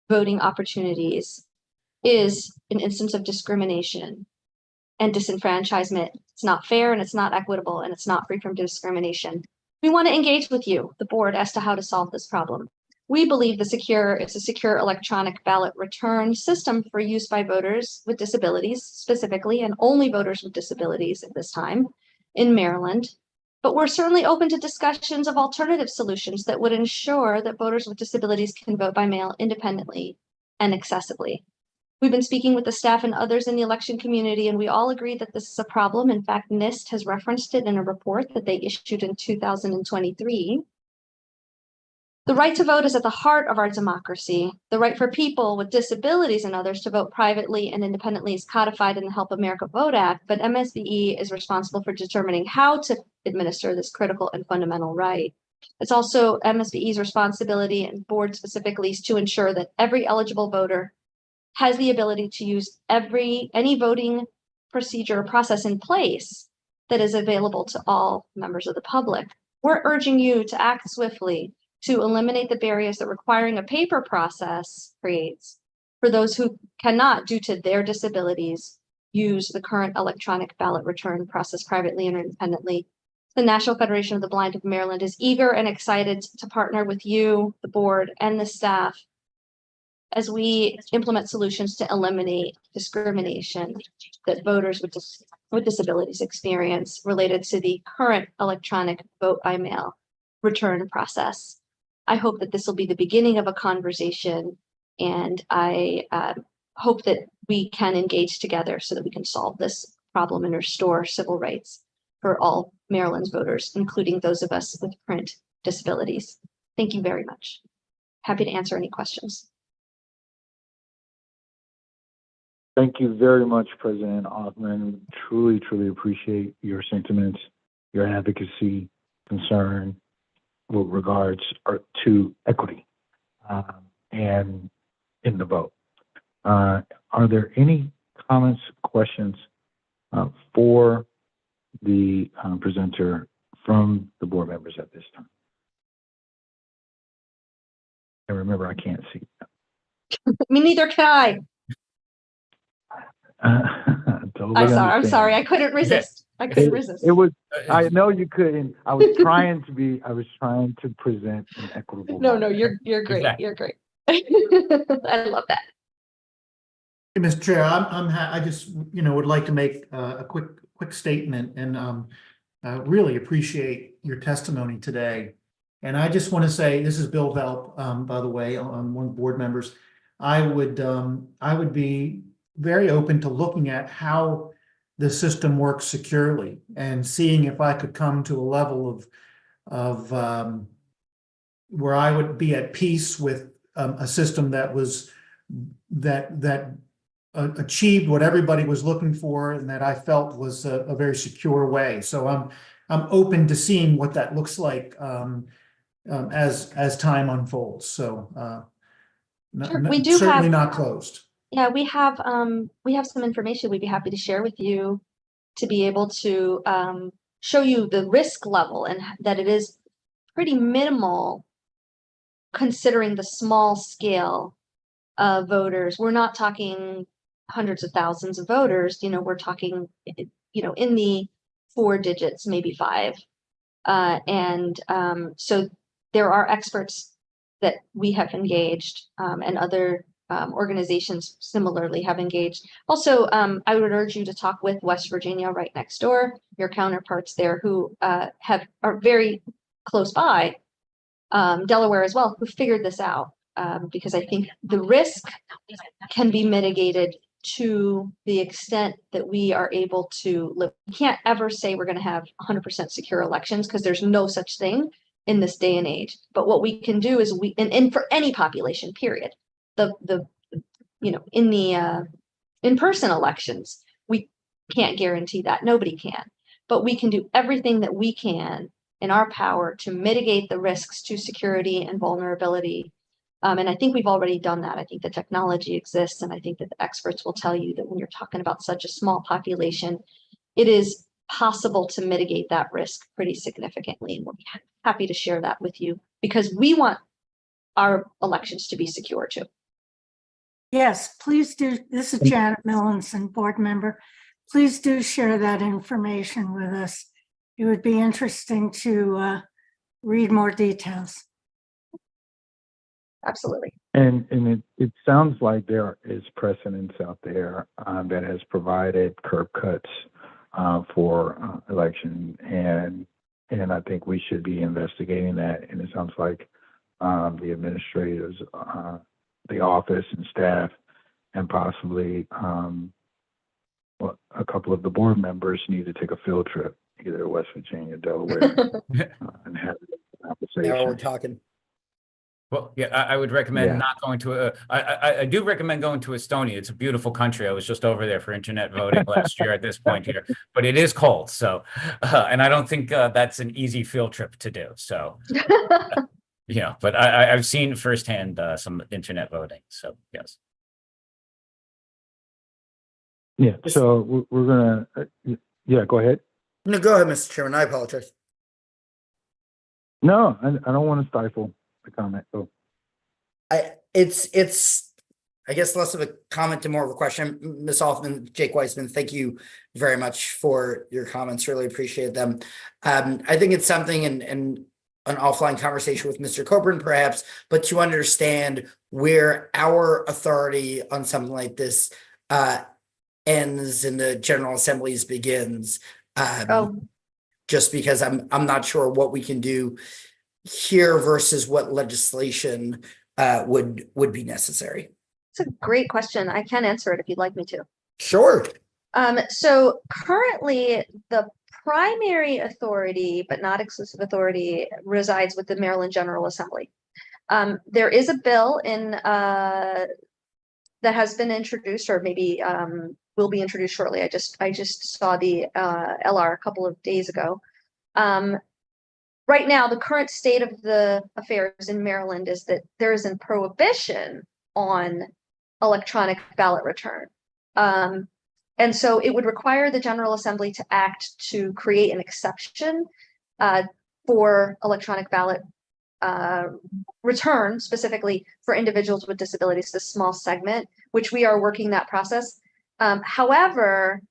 voting opportunities is an instance of discrimination and disenfranchisement. It's not fair and it's not equitable and it's not free from discrimination. We want to engage with you, the board, as to how to solve this problem. We believe it's a secure electronic ballot return system for use by voters with disabilities specifically, and only voters with disabilities at this time in Maryland. But we're certainly open to discussions of alternative solutions that would ensure that voters with disabilities can vote by mail independently and accessibly. We've been speaking with the staff and others in the election community, and we all agree that this is a problem. In fact, NIST has referenced it in a report that they issued in 2023. The right to vote is at the heart of our democracy. The right for people with disabilities and others to vote privately and independently is codified in the Help America Vote Act, but MSBE is responsible for determining how to administer this critical and fundamental right. It's also MSBE's responsibility, and board specifically, to ensure that every eligible voter has the ability to use any voting procedure or process in place that is available to all members of the public. We're urging you to act swiftly to eliminate the barriers that requiring a paper process creates for those who cannot, due to their disabilities, use the current electronic ballot return process privately and independently. The National Federation of the Blind of Maryland is eager and excited to partner with you, the board, and the staff as we implement solutions to eliminate discrimination that voters with disabilities experience related to the current electronic vote by mail return process. I hope that this will be the beginning of a conversation, and I hope that we can engage together so that we can solve this problem and restore civil rights for all Maryland's voters, including those of us with current disabilities. Thank you very much. Happy to answer any questions.
Thank you very much, President Othman. Truly, truly appreciate your sentiments, your advocacy, concern with regards to equity and in the vote. Are there any comments, questions for the presenter from the board members at this time? And remember, I can't see.
Me neither can I.
Totally
I'm sorry. I couldn't resist.
It was, I know you couldn't. I was trying to present an equitable.
No,
vote.
you're great.
Exactly.
You're great. I love that.
Hey, Mr. Chair, I just, would like to make a quick statement, and really appreciate your testimony today. And I just want to say, this is Bill Velp, by the way, one of the board members. I would be very open to looking at how the system works securely and seeing if I could come to a level of where I would be at peace with a system that was that achieved what everybody was looking for and that I felt was a very secure way. So I'm open to seeing what that looks like as time unfolds. So
Sure. We do
certainly
have,
not closed.
Yeah, we have some information we'd be happy to share with you to be able to show you the risk level and that it is pretty minimal considering the small scale of voters. We're not talking hundreds of thousands of voters, we're talking, in the 4 digits, maybe 5. So there are experts that we have engaged, and other organizations similarly have engaged. Also, I would urge you to talk with West Virginia right next door, your counterparts there who are very close by, Delaware as well, who figured this out, because I think the risk can be mitigated to the extent that we are able to live. We can't ever say we're going to have 100% secure elections because there's no such thing in this day and age. But what we can do is and for any population, period, in-person elections, we can't guarantee that. Nobody can. But we can do everything that we can in our power to mitigate the risks to security and vulnerability. And I think we've already done that. I think the technology exists, and I think that the experts will tell you that when you're talking about such a small population, it is possible to mitigate that risk pretty significantly. And we'll be happy to share that with you because we want our elections to be secure too.
Yes, please do. This is Janet Millinson, board member. Please do share that information with us. It would be interesting to read more details.
Absolutely.
And it sounds like there is precedence out there that has provided curb cuts for election, and I think we should be investigating that. And it sounds like the administrators, the office and staff, and possibly a couple of the board members need to take a field trip, either West Virginia, Delaware, and have a conversation.
Now we're talking.
Well, yeah, I would recommend
Yeah.
not going to I do recommend going to Estonia. It's a beautiful country. I was just over there for internet voting last year at this point here, but it is cold. So, and I don't think that's an easy field trip to do. So, but I've seen firsthand some internet voting. So, yes.
Yeah. So we're gonna. Yeah. Go ahead.
No, go ahead, Mr. Chairman. I apologize.
No, I don't want to stifle the comment. So
It's I guess less of a comment and more of a question. Ms. Hoffman, Jake Weissman, thank you very much for your comments. Really appreciate them. I think it's something in an offline conversation with Mr. Coburn, perhaps, but to understand where our authority on something like this ends and the General Assembly's begins. Just because I'm not sure what we can do here versus what legislation would be necessary.
It's a great question. I can answer it if you'd like me to.
Sure.
So currently the primary authority, but not exclusive authority, resides with the Maryland General Assembly. There is a bill that has been introduced, or maybe will be introduced shortly. I just saw the LR a couple of days ago. Right now, the current state of the affairs in Maryland is that there is a prohibition on electronic ballot return. And so it would require the General Assembly to act to create an exception for electronic ballot return, specifically for individuals with disabilities, this small segment, which we are working that process. However,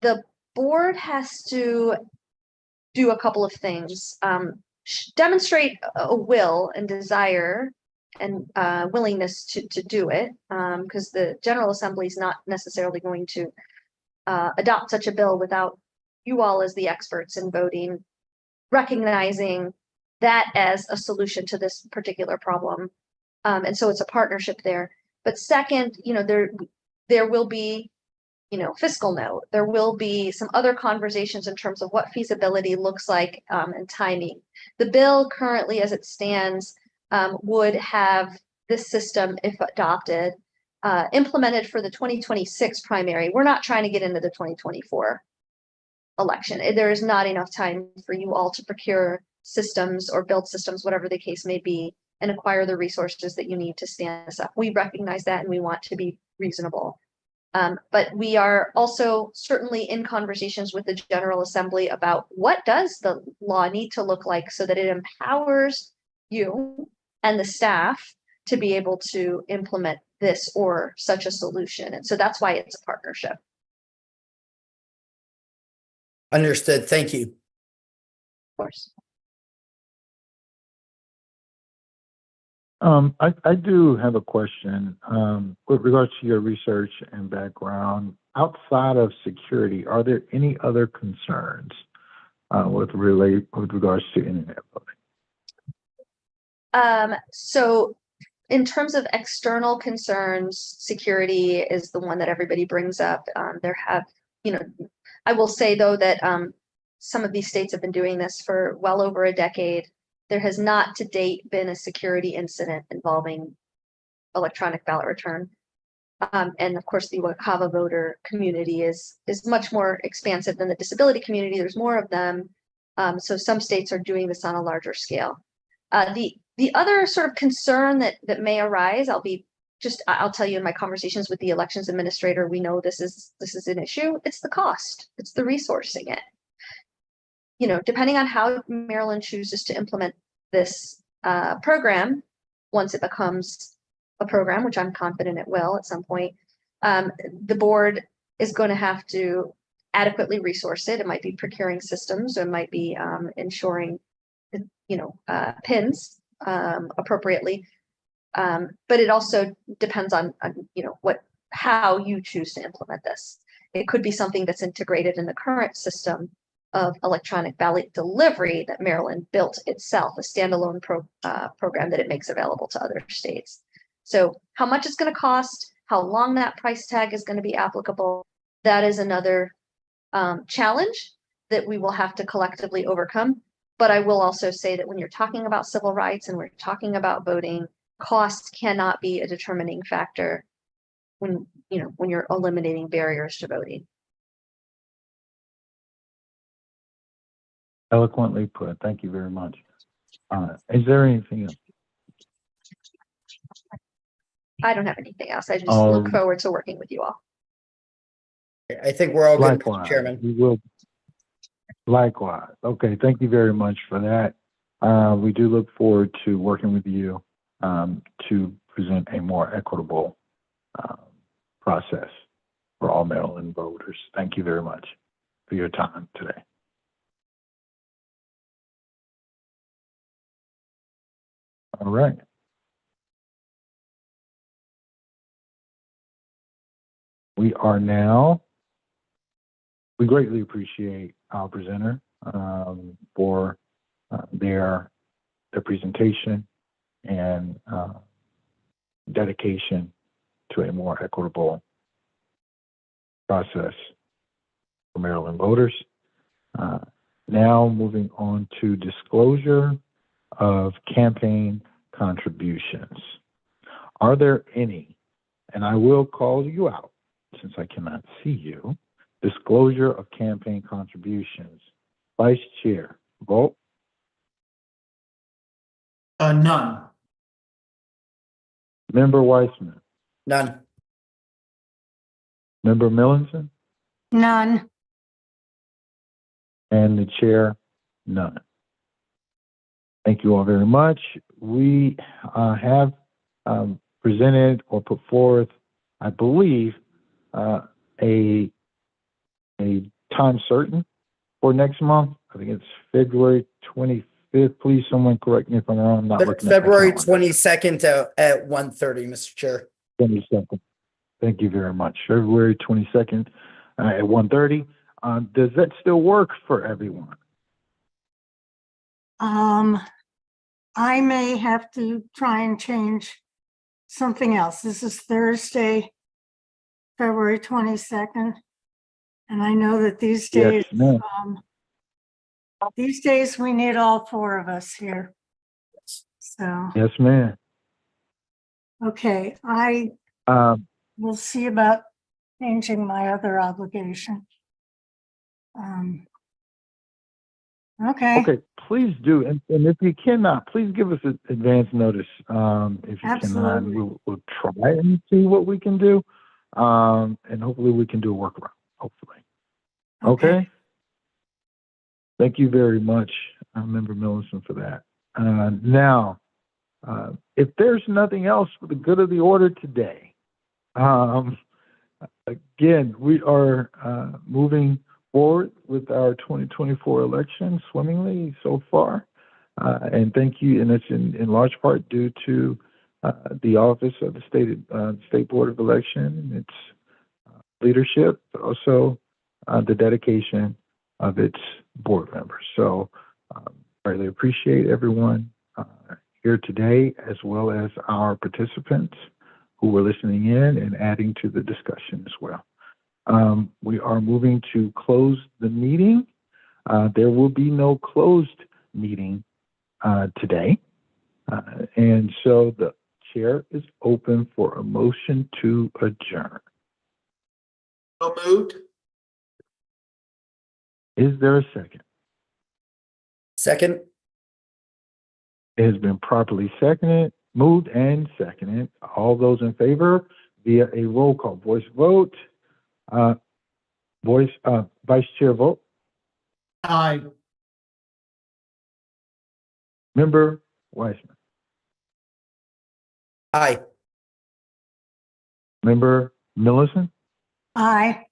the board has to do a couple of things, demonstrate a will and desire and willingness to do it, because the General Assembly is not necessarily going to adopt such a bill without you all as the experts in voting, recognizing that as a solution to this particular problem. And so it's a partnership there. But second, there will be, fiscal note. There will be some other conversations in terms of what feasibility looks like and timing. The bill currently, as it stands, would have this system, if adopted, implemented for the 2026 primary. We're not trying to get into the 2024 election. There is not enough time for you all to procure systems or build systems, whatever the case may be, and acquire the resources that you need to stand this up. We recognize that and we want to be reasonable. But we are also certainly in conversations with the General Assembly about what does the law need to look like so that it empowers you and the staff to be able to implement this or such a solution. And so that's why it's a partnership.
Understood. Thank you.
Of course.
I do have a question, with regards to your research and background. Outside of security, are there any other concerns, with regards to internet voting?
So in terms of external concerns, security is the one that everybody brings up. I will say though that some of these states have been doing this for well over a decade. There has not to date been a security incident involving electronic ballot return. And of course, the Wakava voter community is much more expansive than the disability community. There's more of them. So some states are doing this on a larger scale. The other sort of concern that may arise, I'll tell you in my conversations with the elections administrator, we know this is an issue. It's the cost. It's the resourcing it. Depending on how Maryland chooses to implement this program, once it becomes a program, which I'm confident it will at some point, the board is going to have to adequately resource it. It might be procuring systems, or it might be ensuring, pins appropriately. But it also depends on how you choose to implement this. It could be something that's integrated in the current system of electronic ballot delivery that Maryland built itself, a standalone program that it makes available to other states. So how much it's going to cost, how long that price tag is going to be applicable, that is another challenge that we will have to collectively overcome. But I will also say that when you're talking about civil rights and we're talking about voting, cost cannot be a determining factor when you're eliminating barriers to voting.
Eloquently put. Thank you very much. Is there anything else?
I don't have anything else. I just look forward to working with you all.
I think we're all good, Mr.
Likewise.
Chairman.
We will. Likewise. Okay. Thank you very much for that. We do look forward to working with you to present a more equitable process for all Maryland voters. Thank you very much for your time today. All right. We greatly appreciate our presenter for their presentation and dedication to a more equitable process for Maryland voters. Now moving on to disclosure of campaign contributions. Are there any, and I will call you out since I cannot see you, disclosure of campaign contributions? Vice Chair Volt?
None.
Member Weissman?
None.
Member Millinson?
None.
And the chair, none. Thank you all very much. We have presented or put forth, I believe, a time certain for next month. I think it's February 25th. Please, someone correct me if I'm wrong. I'm not looking at my
February
calendar.
22nd at 1:30, Mr. Chair.
22nd. Thank you very much. February 22nd at 1:30. Does that still work for everyone?
I may have to try and change something else. This is Thursday, February 22nd. And I know that these days,
Yes, ma'am.
these days we need all four of us here. So,
Yes, ma'am.
okay, I will see about changing my other obligation. Okay.
Okay, please do. And if you cannot, please give us advance notice. If you
Absolutely.
cannot, we'll try and see what we can do. And hopefully we can do a workaround, hopefully. Okay? Thank you very much, Member Millicent, for that. Now, If there's nothing else for the good of the order today, again, we are moving forward with our 2024 election swimmingly so far. And thank you, and it's in large part due to the office of the State Board of Election and its leadership, but also the dedication of its board members. So really appreciate everyone here today, as well as our participants who were listening in and adding to the discussion as well. We are moving to close the meeting. There will be no closed meeting today. And so the chair is open for a motion to adjourn.
So moved.
Is there a second?
Second.
It has been properly moved and seconded. All those in favor via a roll call voice vote. Vice Chair vote.
Aye.
Member Weissman.
Aye.
Member Millicent.
Aye.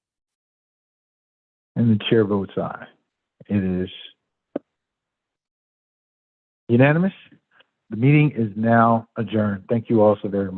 And the chair votes aye. It is unanimous. The meeting is now adjourned. Thank you all so very much.